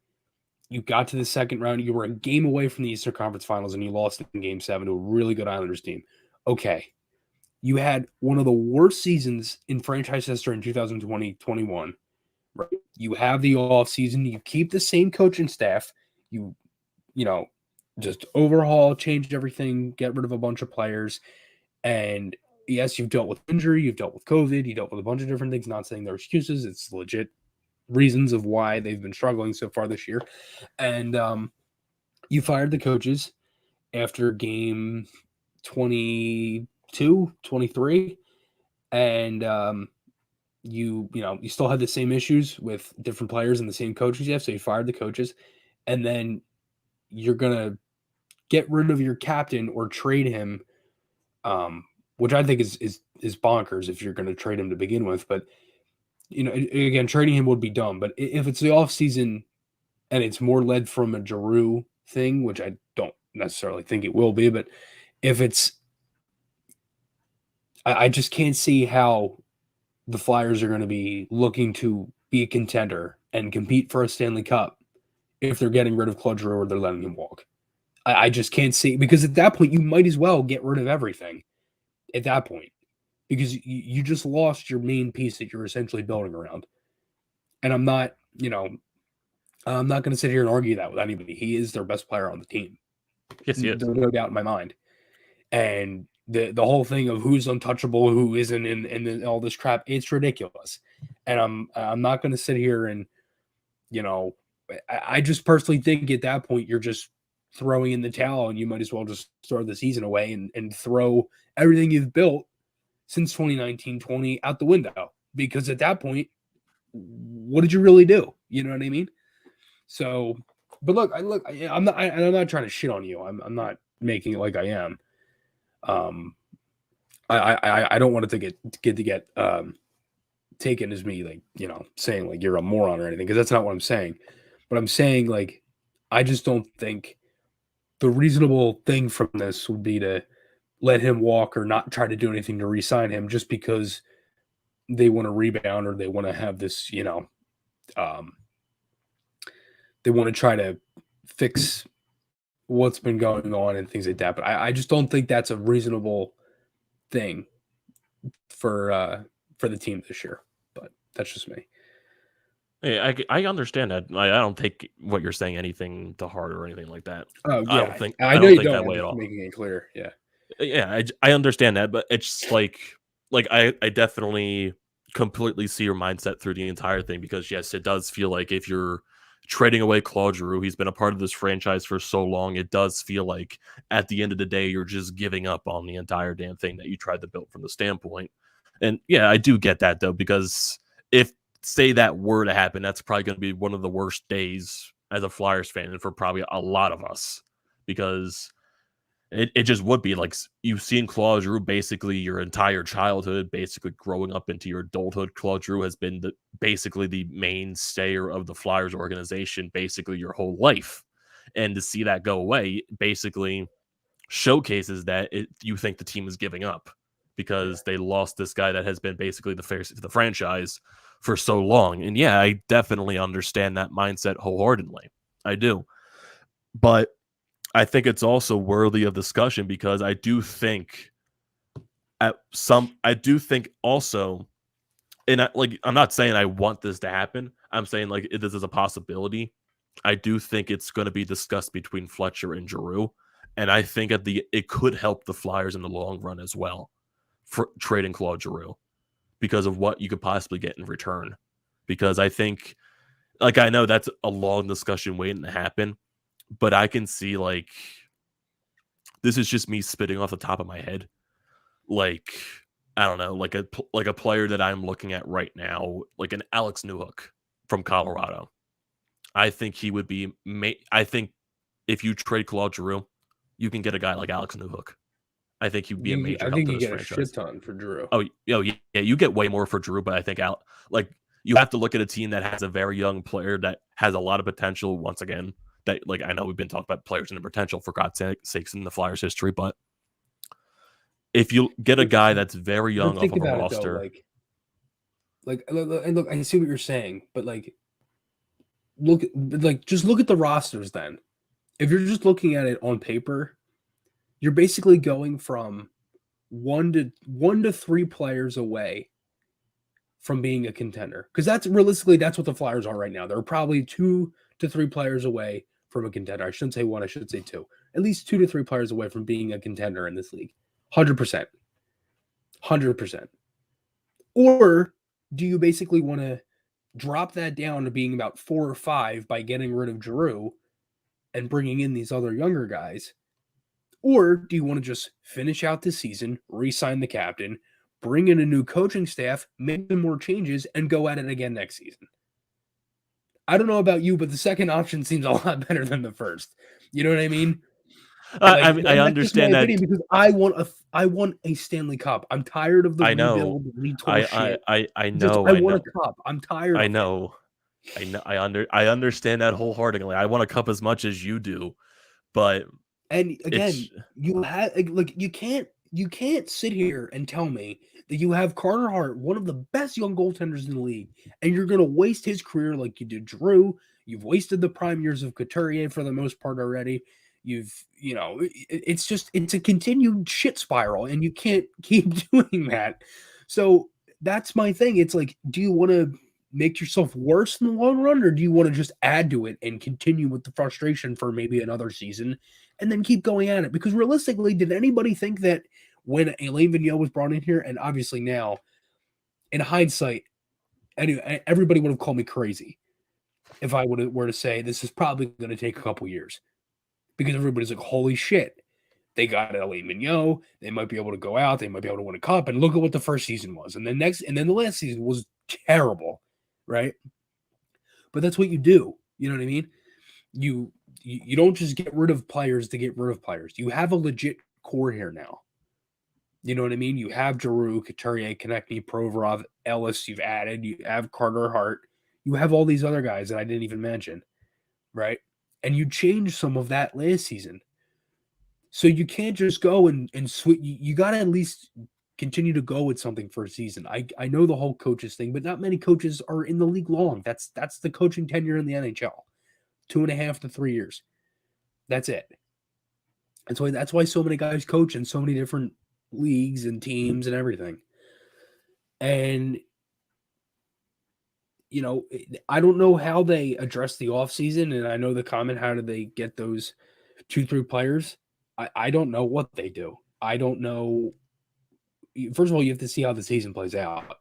You got to the second round. You were a game away from the Eastern Conference Finals, and you lost in Game 7 to a really good Islanders team. Okay. You had one of the worst seasons in franchise history in 2020-21. Right? You have the offseason. You keep the same coaching staff. You just overhaul, change everything, get rid of a bunch of players. And yes, you've dealt with injury. You've dealt with COVID. You dealt with a bunch of different things. Not saying they're excuses. It's legit reasons of why they've been struggling so far this year. And you fired the coaches after game 22, 23. And you still had the same issues with different players and the same coaches you have. So you fired the coaches, and then you're going to get rid of your captain or trade him, which I think is bonkers if you're going to trade him to begin with. But again, trading him would be dumb. But if it's the offseason and it's more led from a Giroux thing, which I don't necessarily think it will be, but if it's, I just can't see how the Flyers are going to be looking to be a contender and compete for a Stanley Cup if they're getting rid of Claude Giroux or they're letting him walk. I just can't see, because at that point, you might as well get rid of everything at that point, because you just lost your main piece that you're essentially building around. And I'm not going to sit here and argue that with anybody. He is their best player on the team.
Yes, he is.
There's no doubt in my mind. And the whole thing of who's untouchable, who isn't, and all this crap, it's ridiculous. And I'm not going to sit here and, I just personally think at that point you're just throwing in the towel, and you might as well just throw the season away and throw everything you've built since 2019-20 out the window. Because at that point, what did you really do? You know what I mean? So, but look, I'm not trying to shit on you. I'm not making it like I am. I don't want it to get taken as me, like, you know, saying like you're a moron or anything, because that's not what I'm saying. But I'm saying, like, I just don't think the reasonable thing from this would be to let him walk or not try to do anything to re-sign him just because they want to rebound or they want to have this, you know, they want to try to fix what's been going on and things like that. But I just don't think that's a reasonable thing for the team this year. But that's just me.
Hey, I understand that. I don't take what you're saying anything to heart or anything like that.
Oh yeah,
I don't think
I know you don't.
that
I'm
way at
just
all.
making it clear. Yeah.
Yeah, I understand that, but it's like I definitely completely see your mindset through the entire thing, because yes, it does feel like if you're trading away Claude Giroux, he's been a part of this franchise for so long, it does feel like at the end of the day you're just giving up on the entire damn thing that you tried to build from the standpoint. And yeah, I do get that though, because if say that were to happen, that's probably going to be one of the worst days as a Flyers fan and for probably a lot of us, because it just would be like you've seen Claude Giroux basically your entire childhood, basically growing up into your adulthood. Claude Giroux has been basically the mainstayer of the Flyers organization basically your whole life. And to see that go away basically showcases that you think the team is giving up because they lost this guy that has been basically the face of the franchise for so long. And yeah, I definitely understand that mindset wholeheartedly. I do. But I think it's also worthy of discussion, because I do think also, and I'm not saying I want this to happen. I'm saying like this is a possibility. I do think it's going to be discussed between Fletcher and Giroux, and I think it could help the Flyers in the long run as well for trading Claude Giroux, because of what you could possibly get in return. Because I think, like, I know that's a long discussion waiting to happen, but I can see, like, this is just me spitting off the top of my head. Like, I don't know, like a player that I'm looking at right now, like an Alex Newhook from Colorado. I think he would be. I think if you trade Claude Giroux, you can get a guy like Alex Newhook. I think he'd be a major help to this franchise. I think you get a shit
ton for Giroux.
Oh yeah, you get way more for Giroux, but I think you have to look at a team that has a very young player that has a lot of potential. Once again, that, like, I know we've been talking about players and the potential for God's sakes in the Flyers history, but if you get a guy that's very young off of a roster,
look, I see what you're saying, but just look at the rosters. Then, if you're just looking at it on paper, you're basically going from one to three players away from being a contender, because that's what the Flyers are right now. They're probably 2 to 3 players away from a contender. I shouldn't say one, I should say 2. At least 2 to 3 players away from being a contender in this league. 100%. Or do you basically want to drop that down to being about 4 or 5 by getting rid of Giroux and bringing in these other younger guys? Or do you want to just finish out the season, re-sign the captain, bring in a new coaching staff, make some more changes, and go at it again next season? I don't know about you, but the second option seems a lot better than the first. You know what I mean?
I understand that,
because I want a Stanley Cup. I'm tired of the rebuild retool shit.
I know.
I want a cup. I'm tired.
I know. I understand that wholeheartedly. I want a cup as much as you do, but
again, you can't sit here and tell me that you have Carter Hart, one of the best young goaltenders in the league, and you're going to waste his career like you did Giroux. You've wasted the prime years of Couturier for the most part already. It's a continued shit spiral, and you can't keep doing that. So that's my thing. It's like, do you want to make yourself worse in the long run, or do you want to just add to it and continue with the frustration for maybe another season and then keep going at it? Because realistically, did anybody think that when Alain Vigneault was brought in here, and obviously now, in hindsight, anyway, everybody would have called me crazy. if I were to say this is probably going to take a couple years because everybody's like, holy shit, they got Ellie Mignot. They might be able to go out. They might be able to win a cup. And look at what the first season was. And then the last season was terrible, right? But that's what you do. You know what I mean? You don't just get rid of players to get rid of players. You have a legit core here now. You know what I mean? You have Giroux, Couturier, Konechny, Provorov, Ellis. You've added. You have Carter Hart. You have all these other guys that I didn't even mention, right? And you changed some of that last season. So you can't just go and switch. You got to at least continue to go with something for a season. I know the whole coaches thing, but not many coaches are in the league long. That's the coaching tenure in the NHL. 2.5 to 3 years. That's it. That's why so many guys coach in so many different leagues and teams and everything. And, you know, I don't know how they address the offseason. And I know the comment, how do they get those 2-3 players? I don't know what they do. I don't know. First of all, you have to see how the season plays out.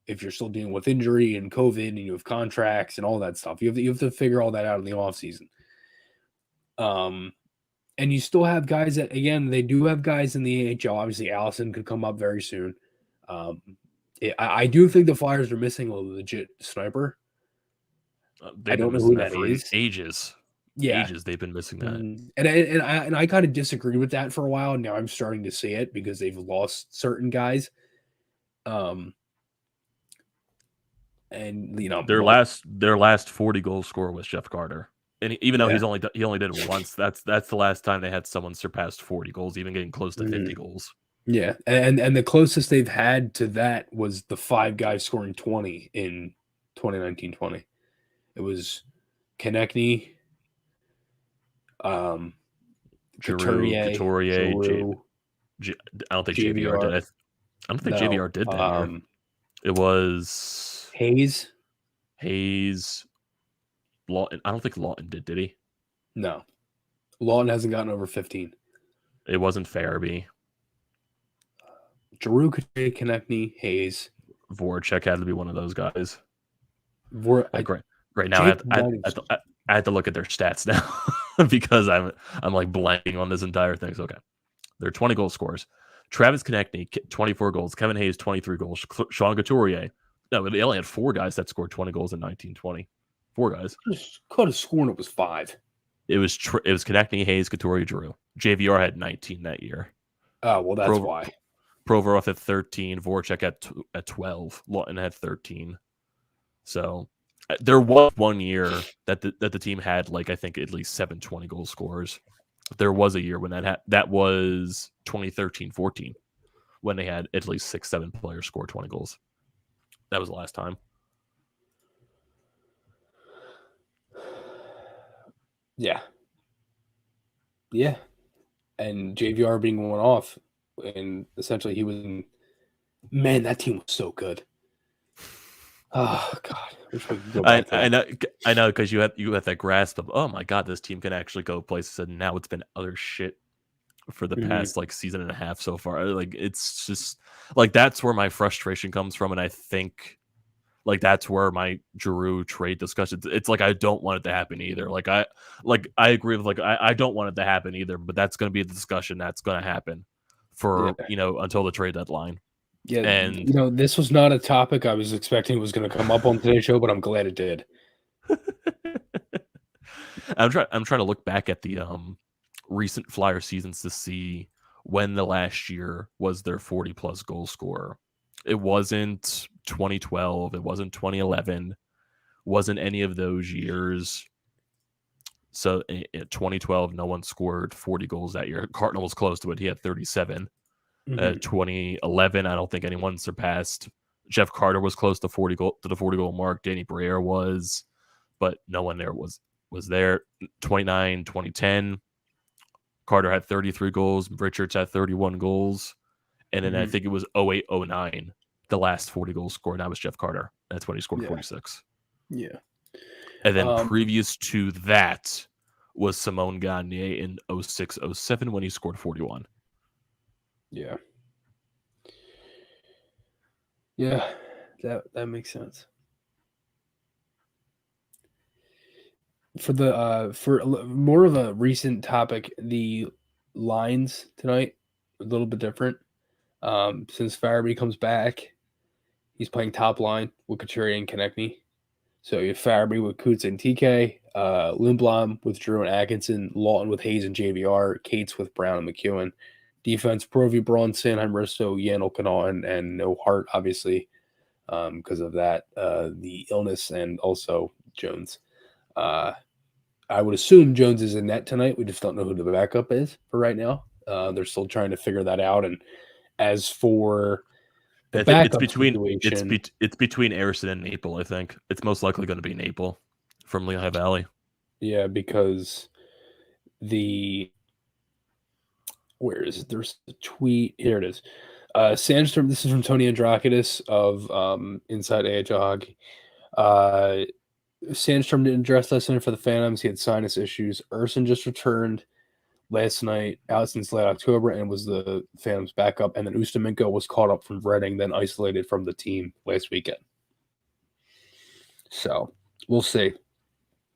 If you're still dealing with injury and COVID and you have contracts and all that stuff, you have to figure all that out in the offseason. And you still have guys that, again, they do have guys in the AHL. Obviously, Allison could come up very soon. I do think the Flyers are missing a legit sniper. I don't know who that is.
Ages.
Yeah.
Ages they've been missing that.
And I kind of disagreed with that for a while. Now I'm starting to see it because they've lost certain guys. And you know,
their last 40 goal scorer was Jeff Carter. And even though he only did it once, that's the last time they had someone surpass 40 goals, even getting close to 50 goals.
Yeah, and the closest they've had to that was the 5 guys scoring 20 in 2019-20. It was Konechny,
Couturier.
Giroux,
I don't think JVR did. I don't think JVR did that year. It was
Hayes.
Lawton. I don't think Lawton did he?
No. Lawton hasn't gotten over 15.
It wasn't Farabee.
Giroux, Konechny, Hayes.
Voracek had to be one of those guys. Right now, I had to look at their stats now because I'm like blanking on this entire thing. So, okay. They're 20 goal scorers. Travis Konechny, 24 goals. Kevin Hayes, 23 goals. Sean Couturier. No, they only had 4 guys that scored 20 goals in 1920. 4 guys.
Could have sworn it was 5.
It was Konechny, Hayes, Couturier, Giroux. JVR had 19 that year.
Oh, well, that's why.
Provorov at 13. Voracek at 12. Lawton had 13. So there was one year that the team had, like, I think at least 7 20 goal scorers. There was a year when that was 2013-14 when they had at least 6-7 players score 20 goals. That was the last time.
Yeah. Yeah. And JVR being one off, and essentially he was man, that team was so good. Oh God. Wish we could go back
I know, because you had that grasp of, oh my God, this team can actually go places, and now it's been other shit for the past like season and a half so far. Like, it's just like that's where my frustration comes from, and I think like that's where my Giroux trade discussion. It's like I don't want it to happen either. Like I agree with, like, I don't want it to happen either. But that's going to be a discussion that's going to happen for until the trade deadline.
Yeah,
and
this was not a topic I was expecting was going to come up on today's show, but I'm glad it did.
I'm trying to look back at the recent Flyer seasons to see when the last year was their 40+ goal scorer. It wasn't 2012. It wasn't 2011. Wasn't any of those years. So in 2012, no one scored 40 goals that year. Cardinal was close to it. He had 37. 2011, I don't think anyone surpassed. Jeff Carter was close to the 40 goal mark. Danny Briere was, but no one there was there. 2009, 2010, Carter had 33 goals. Richards had 31 goals. And then I think it was 08, 09, the last 40 goal scorer. And that was Jeff Carter. That's when he scored 46.
Yeah.
And then previous to that was Simone Gagne in 06, 07 when he scored 41.
Yeah. Yeah, that makes sense. for more of a recent topic, the lines tonight a little bit different. Since Farabee comes back, he's playing top line with Couturier and Konechny. So you have Farabee with Coots and TK, Lindblom with Drew and Atkinson, Lawton with Hayes and JVR, Cates with Brown and McEwen. Defense, Provy, Braun, Sanheim, Risto, Yanel, Kanal, and no Hart, obviously, because of that, the illness, and also Jones. I would assume Jones is in net tonight. We just don't know who the backup is for right now. They're still trying to figure that out. And as for the backup situation,
it's between Arison and Naples. I think it's most likely going to be Naples from Lehigh Valley.
Yeah, because where is it? There's a tweet. Here it is. Sandstrom. This is from Tony Andrakidis of Inside AHL Hockey. Sandstrom didn't dress last night for the Phantoms. He had sinus issues. Urson just returned last night out since late October and was the Phantoms' backup. And then Ustamenko was caught up from Reading, then isolated from the team last weekend. So we'll see.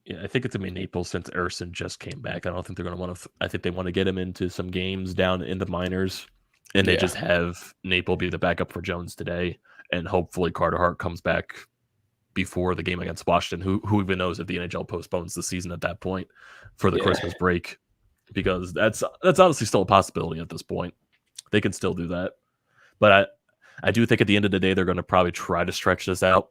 Yeah, I think it's going to be Naples since Urson just came back. I don't think they're going to want to. I think they want to get him into some games down in the minors, and they just have Naples be the backup for Jones today, and hopefully Carter Hart comes back before the game against Washington. Who even knows if the NHL postpones the season at that point for the Christmas break, because that's honestly still a possibility at this point. They can still do that, but I do think at the end of the day they're going to probably try to stretch this out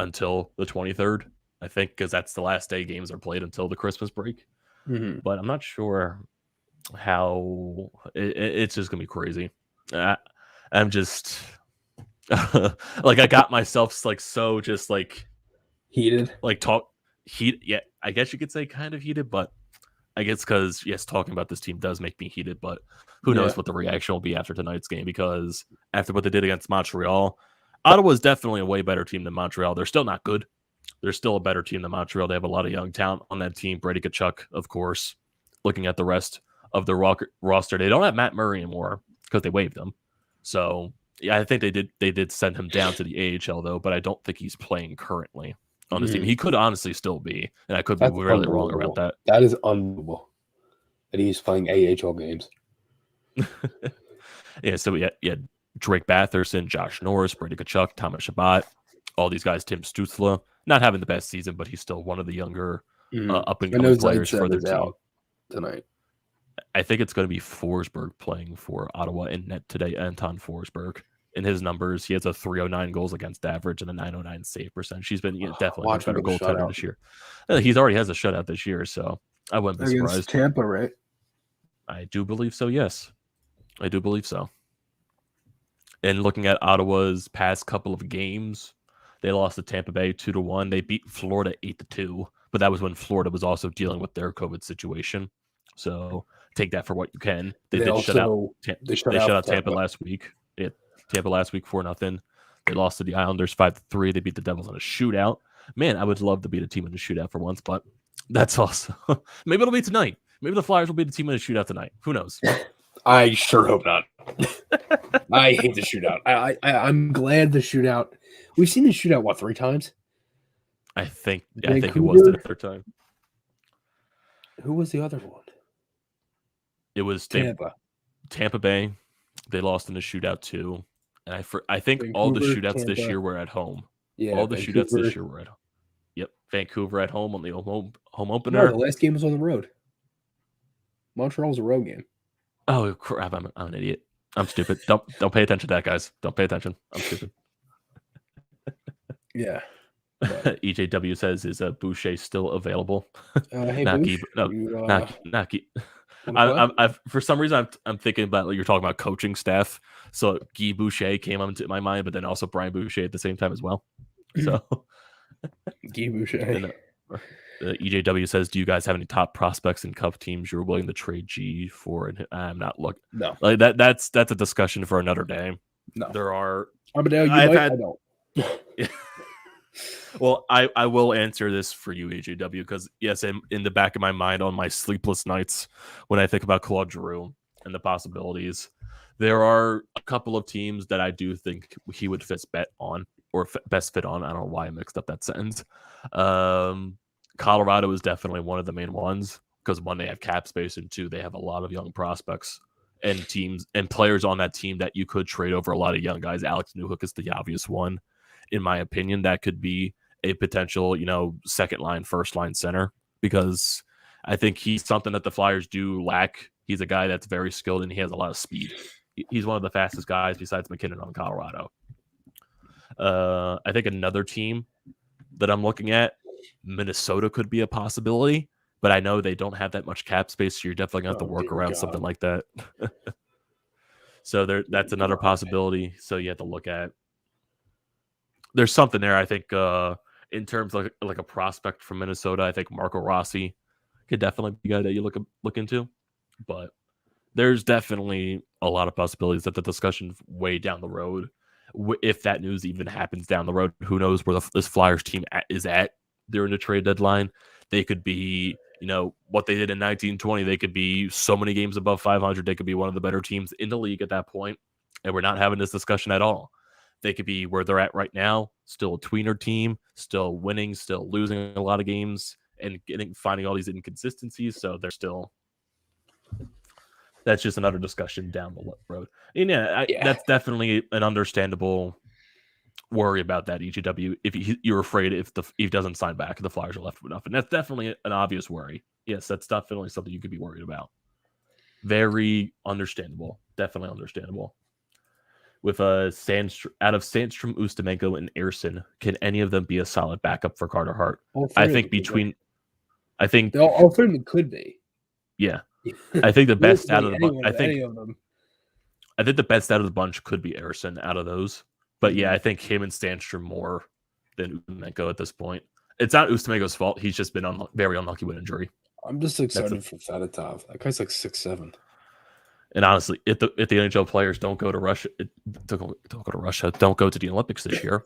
until the 23rd. I think because that's the last day games are played until the Christmas break.
Mm-hmm.
But I'm not sure how it's just gonna be crazy. I'm just like I got myself like so just like
heated,
like heat. Yeah, I guess you could say kind of heated, but I guess because yes, talking about this team does make me heated. But who knows what the reaction will be after tonight's game? Because after what they did against Montreal, Ottawa is definitely a way better team than Montreal. They're still not good. They're still a better team than Montreal. They have a lot of young talent on that team. Brady Tkachuk, of course. Looking at the rest of the roster, they don't have Matt Murray anymore because they waived him. So yeah, I think they did send him down to the AHL though, but I don't think he's playing currently on this team. He could honestly still be, and I could be really wrong about that.
That is unbelievable that he's playing AHL games.
Yeah, so we had Drake Batherson, Josh Norris, Brady Tkachuk, Thomas Chabot, all these guys. Tim Stützle, not having the best season, but he's still one of the younger up and coming players for their team
tonight.
I think it's going to be Forsberg playing for Ottawa in net today. Anton Forsberg. In his numbers, he has a 309 goals against average and a 909 save percentage. He's been definitely a better goaltender this year. He already has a shutout this year, so I wouldn't be surprised.
Tampa, right?
I do believe so, yes. I do believe so. And looking at Ottawa's past couple of games, they lost to Tampa Bay 2-1. They beat Florida 8-2, but that was when Florida was also dealing with their COVID situation. So take that for what you can. They shut out Tampa last week. Tampa last week 4-0. They lost to the Islanders 5-3. They beat the Devils in a shootout. Man, I would love to beat a team in a shootout for once, but that's also maybe it'll be tonight. Maybe the Flyers will beat a team in a shootout tonight. Who knows?
I sure hope not. I hate the shootout. I'm glad the shootout. We've seen the shootout, what, 3 times?
I think it was the 3rd time.
Who was the other one?
It was Tampa Bay. They lost in the shootout too. And I think Vancouver, all the shootouts this year were at home. Yeah, all the shootouts this year were at home. Yep, Vancouver at home on the home opener.
No, the last game was on the road. Montreal was a road game.
Oh crap! I'm an idiot. I'm stupid. Don't pay attention to that, guys. Don't pay attention. I'm stupid.
Yeah.
EJW says, "Is Boucher still available?"
Hey,
not I for some reason I'm thinking about like you're talking about coaching staff. So Guy Boucher came into my mind, but then also Brian Boucher at the same time as well. So
Guy Boucher.
And, EJW says, "Do you guys have any top prospects in Cup teams you're willing to trade G for?" And I'm not looking.
No,
like that's a discussion for another day.
No,
there are.
Amedeo, I don't.
Well, I will answer this for you, AJW, because yes, in the back of my mind on my sleepless nights when I think about Claude Giroux and the possibilities, there are a couple of teams that I do think he would best fit on. I don't know why I mixed up that sentence. Colorado is definitely one of the main ones because one, they have cap space, and two, they have a lot of young prospects and teams and players on that team that you could trade over a lot of young guys. Alex Newhook is the obvious one, in my opinion. That could be a potential, second line, first line center, because I think he's something that the Flyers do lack. He's a guy that's very skilled and he has a lot of speed. He's one of the fastest guys besides McKinnon on Colorado. I think another team that I'm looking at, Minnesota could be a possibility, but I know they don't have that much cap space, so you're definitely going to have to work around something like that. So that's another possibility. So you have to look at. There's something there, I think, in terms of like a prospect from Minnesota. I think Marco Rossi could definitely be a guy that you look into. But there's definitely a lot of possibilities that the discussion way down the road, if that news even happens down the road, who knows where this Flyers team is at during the trade deadline. They could be, what they did in 1920. They could be so many games above 500. They could be one of the better teams in the league at that point. And we're not having this discussion at all. They could be where they're at right now, still a tweener team, still winning, still losing a lot of games, and finding all these inconsistencies. So they're still. That's just another discussion down the road. And that's definitely an understandable worry about that EGW. If you're afraid if he doesn't sign back, the Flyers are left with nothing. That's definitely an obvious worry. Yes, that's definitely something you could be worried about. Very understandable. Definitely understandable. With out of Sandstrom, Ustimenko, and Ersson, can any of them be a solid backup for Carter Hart? I think
all three of them could be.
Yeah, I think the best out of
the
I think the best out of the bunch could be Ersson out of those. But yeah, I think him and Sandstrom more than Ustimenko at this point. It's not Ustimenko's fault. He's just been very unlucky with injury.
I'm just excited for Fedotov. That guy's like 6'7".
And honestly, if the NHL players don't go to Russia, don't go to the Olympics this year,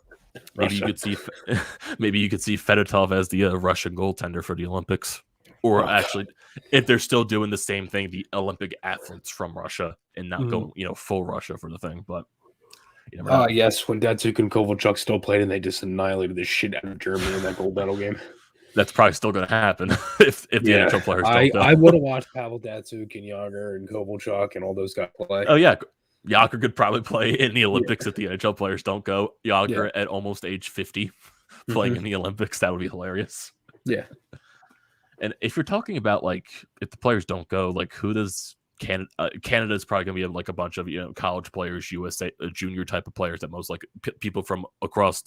maybe you could see Fedotov as the Russian goaltender for the Olympics, or actually, if they're still doing the same thing, the Olympic athletes from Russia and not going, full Russia for the thing. But you never know.
Yes, when Datsuk and Kovalchuk still played, and they just annihilated the shit out of Germany in that gold medal game.
That's probably still going to happen if the NHL players don't go.
I would have watched Pavel Datsuk and Yager and Kovalchuk and all those guys play.
Oh, yeah. Yager could probably play in the Olympics if the NHL players don't go. Yager at almost age 50 playing in the Olympics. That would be hilarious.
Yeah.
And if you're talking about, if the players don't go, who does Canada? Canada's probably going to be, a bunch of, college players, USA, junior type of players that most people from across,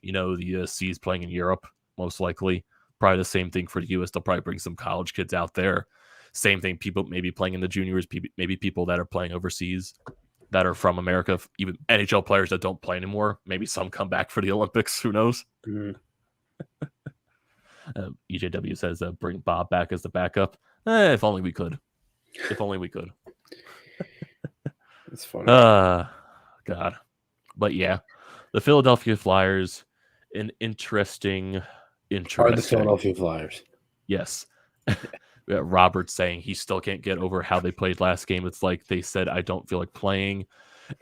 the seas playing in Europe, most likely. Probably the same thing for the U.S. They'll probably bring some college kids out there. Same thing, people maybe playing in the juniors, maybe people that are playing overseas that are from America, even NHL players that don't play anymore. Maybe some come back for the Olympics. Who knows?
Mm-hmm.
EJW says bring Bob back as the backup. If only we could. If only we could.
It's funny.
God. But yeah, the Philadelphia Flyers, an interesting.
Are the Philadelphia Flyers?
Yes. Robert saying he still can't get over how they played last game. It's like they said, I don't feel like playing,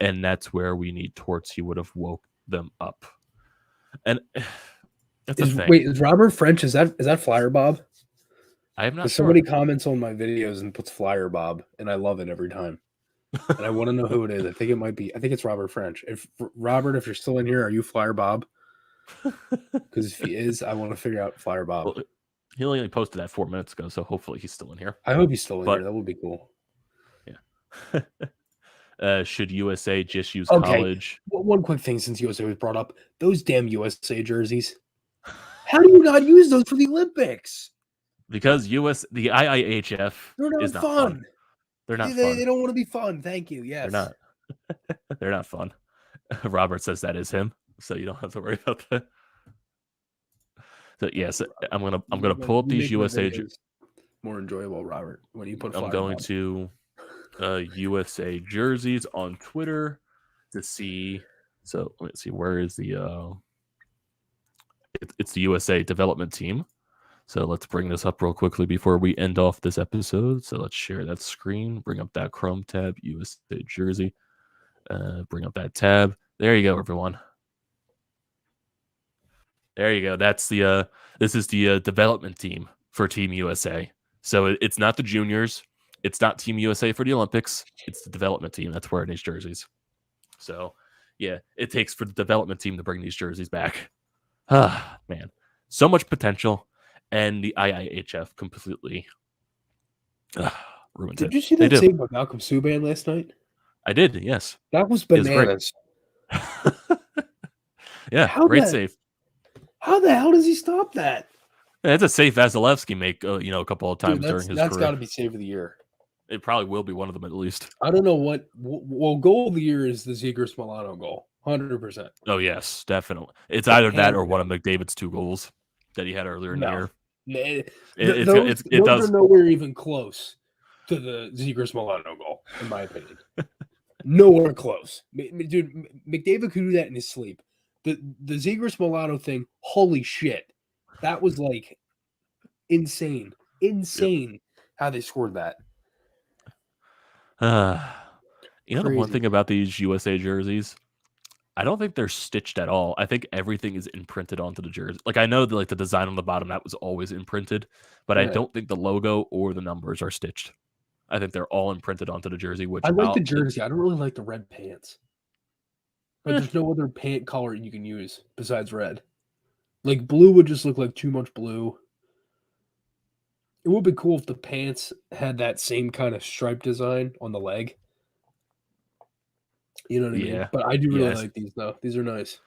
and that's where we need Torts. He would have woke them up. And that's a thing.
Wait, is Robert French? Is that Flyer Bob?
I am not sure.
Somebody comments on my videos and puts Flyer Bob, and I love it every time. And I want to know who it is. I think it's Robert French. If you're still in here, are you Flyer Bob? Because if he is, I want to figure out Flyer Bob.
Well, he only posted that 4 minutes ago, so hopefully he's still in here.
I hope he's still in here. That would be cool.
Yeah. Should USA just use college?
One quick thing since USA was brought up. Those damn USA jerseys. How do you not use those for the Olympics?
Because the IIHF
is not fun.
They're not fun.
They don't want to be fun. Thank you. Yes.
They're not. They're not fun. Robert says that is him. So you don't have to worry about that. So yes, I'm gonna pull up these USA
more enjoyable, Robert. When you put,
I'm going to USA jerseys on Twitter to see. So let's see, where is the it's the USA development team. So let's bring this up real quickly before we end off this episode. So let's share that screen, bring up that Chrome tab, USA jersey, bring up that tab. There you go, everyone. There you go. That's the This is the development team for Team USA. So it's not the juniors. It's not Team USA for the Olympics. It's the development team that's wearing these jerseys. So, yeah, it takes for the development team to bring these jerseys back. Ah, man. So much potential. And the IIHF completely ruins it.
Did you see that save by Malcolm Subban last night?
I did, yes.
That was bananas.
Yeah, great save.
How the hell does he stop that?
Yeah, it's a save Vasilevsky make, a couple of times during his
That's
career.
got to be save of the year.
It probably will be one of them at least.
I don't know what. Well, goal of the year is the Zegras Milano goal, 100%.
Oh yes, definitely. It's either that or one of McDavid's 2 goals that he had earlier in the year.
It does nowhere even close to the Zegras Milano goal, in my opinion. Nowhere close, dude. McDavid could do that in his sleep. The Zegras Milano thing, holy shit, that was like insane how they scored that.
The one thing about these USA jerseys, I don't think they're stitched at all. I think everything is imprinted onto the jersey. Like I know the design on the bottom, that was always imprinted, but I don't think the logo or the numbers are stitched. I think they're all imprinted onto the jersey. Which
I like the jersey. I don't really like the red pants. But there's no other pant color you can use besides red. Like blue would just look like too much blue. It would be cool if the pants had that same kind of stripe design on the leg. You know what I mean? But I do really like these, though. These are nice.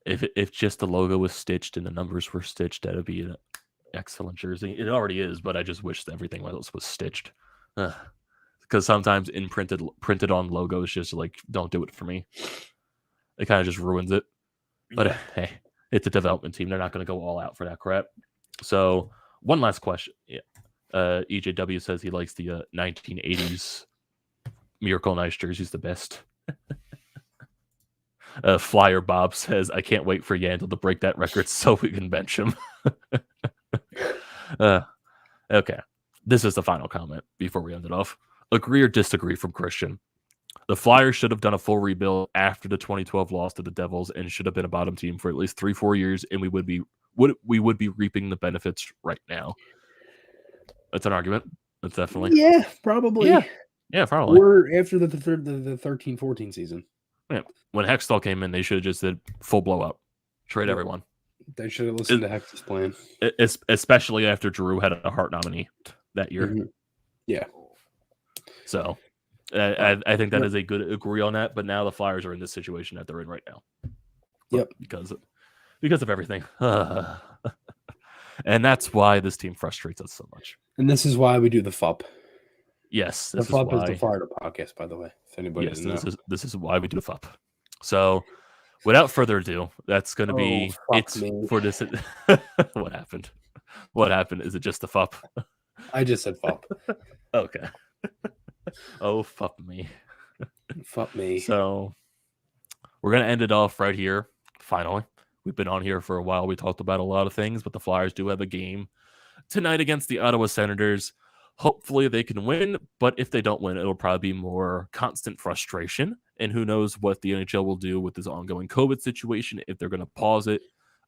If just the logo was stitched and the numbers were stitched, that would be an excellent jersey. It already is, but I just wish everything else was stitched. Because sometimes printed on logos just don't do it for me. It kind of just ruins it. But hey, it's a development team. They're not going to go all out for that crap. So one last question. Yeah. EJW says he likes the 1980s Miracle on Ice jerseys the best. Flyer Bob says, I can't wait for Yandel to break that record so we can bench him. Okay. This is the final comment before we end it off. Agree or disagree from Christian? The Flyers should have done a full rebuild after the 2012 loss to the Devils and should have been a bottom team for at least 3-4 years, and we would be reaping the benefits right now. That's an argument. That's definitely
probably.
Yeah, probably.
Or after the 13-14 season.
Yeah. When Hextall came in, they should have just did full blow up. Trade everyone.
They should have listened to Hex's plan.
Especially after Giroux had a Hart nominee that year.
Mm-hmm. Yeah.
So I think that is a good agree on that. But now the Flyers are in this situation that they're in right now.
Yep.
Because of everything. And that's why this team frustrates us so much.
And this is why we do the FUP.
Yes,
the FUP is the Florida podcast, by the way. If anybody doesn't know.
This is why we do the FUP. So, without further ado, that's going to be it for this. What happened? What happened? Is it just the FUP?
I just said FUP.
Okay. Oh, FUP me.
FUP me.
So, we're going to end it off right here. Finally, we've been on here for a while. We talked about a lot of things, but the Flyers do have a game tonight against the Ottawa Senators. Hopefully they can win, but if they don't win, it'll probably be more constant frustration. And who knows what the NHL will do with this ongoing COVID situation, if they're going to pause it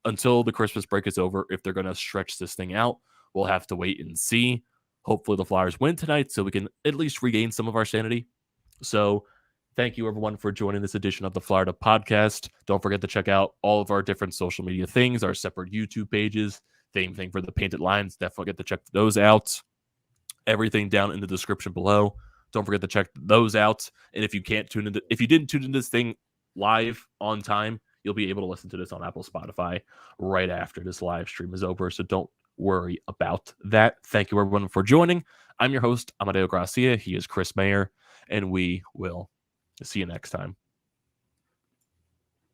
until the Christmas break is over, if they're going to stretch this thing out. We'll have to wait and see. Hopefully the Flyers win tonight so we can at least regain some of our sanity. So thank you, everyone, for joining this edition of the Florida Podcast. Don't forget to check out all of our different social media things, our separate YouTube pages. Same thing for the Painted Lines. Definitely get to check those out. Everything down in the description below. Don't forget to check those out. And if you didn't tune into this thing live on time, you'll be able to listen to this on Apple, Spotify right after this live stream is over. So don't worry about that. Thank you, everyone, for joining. I'm your host, Amedeo Grassia. He is Chris Maher, and we will see you next time.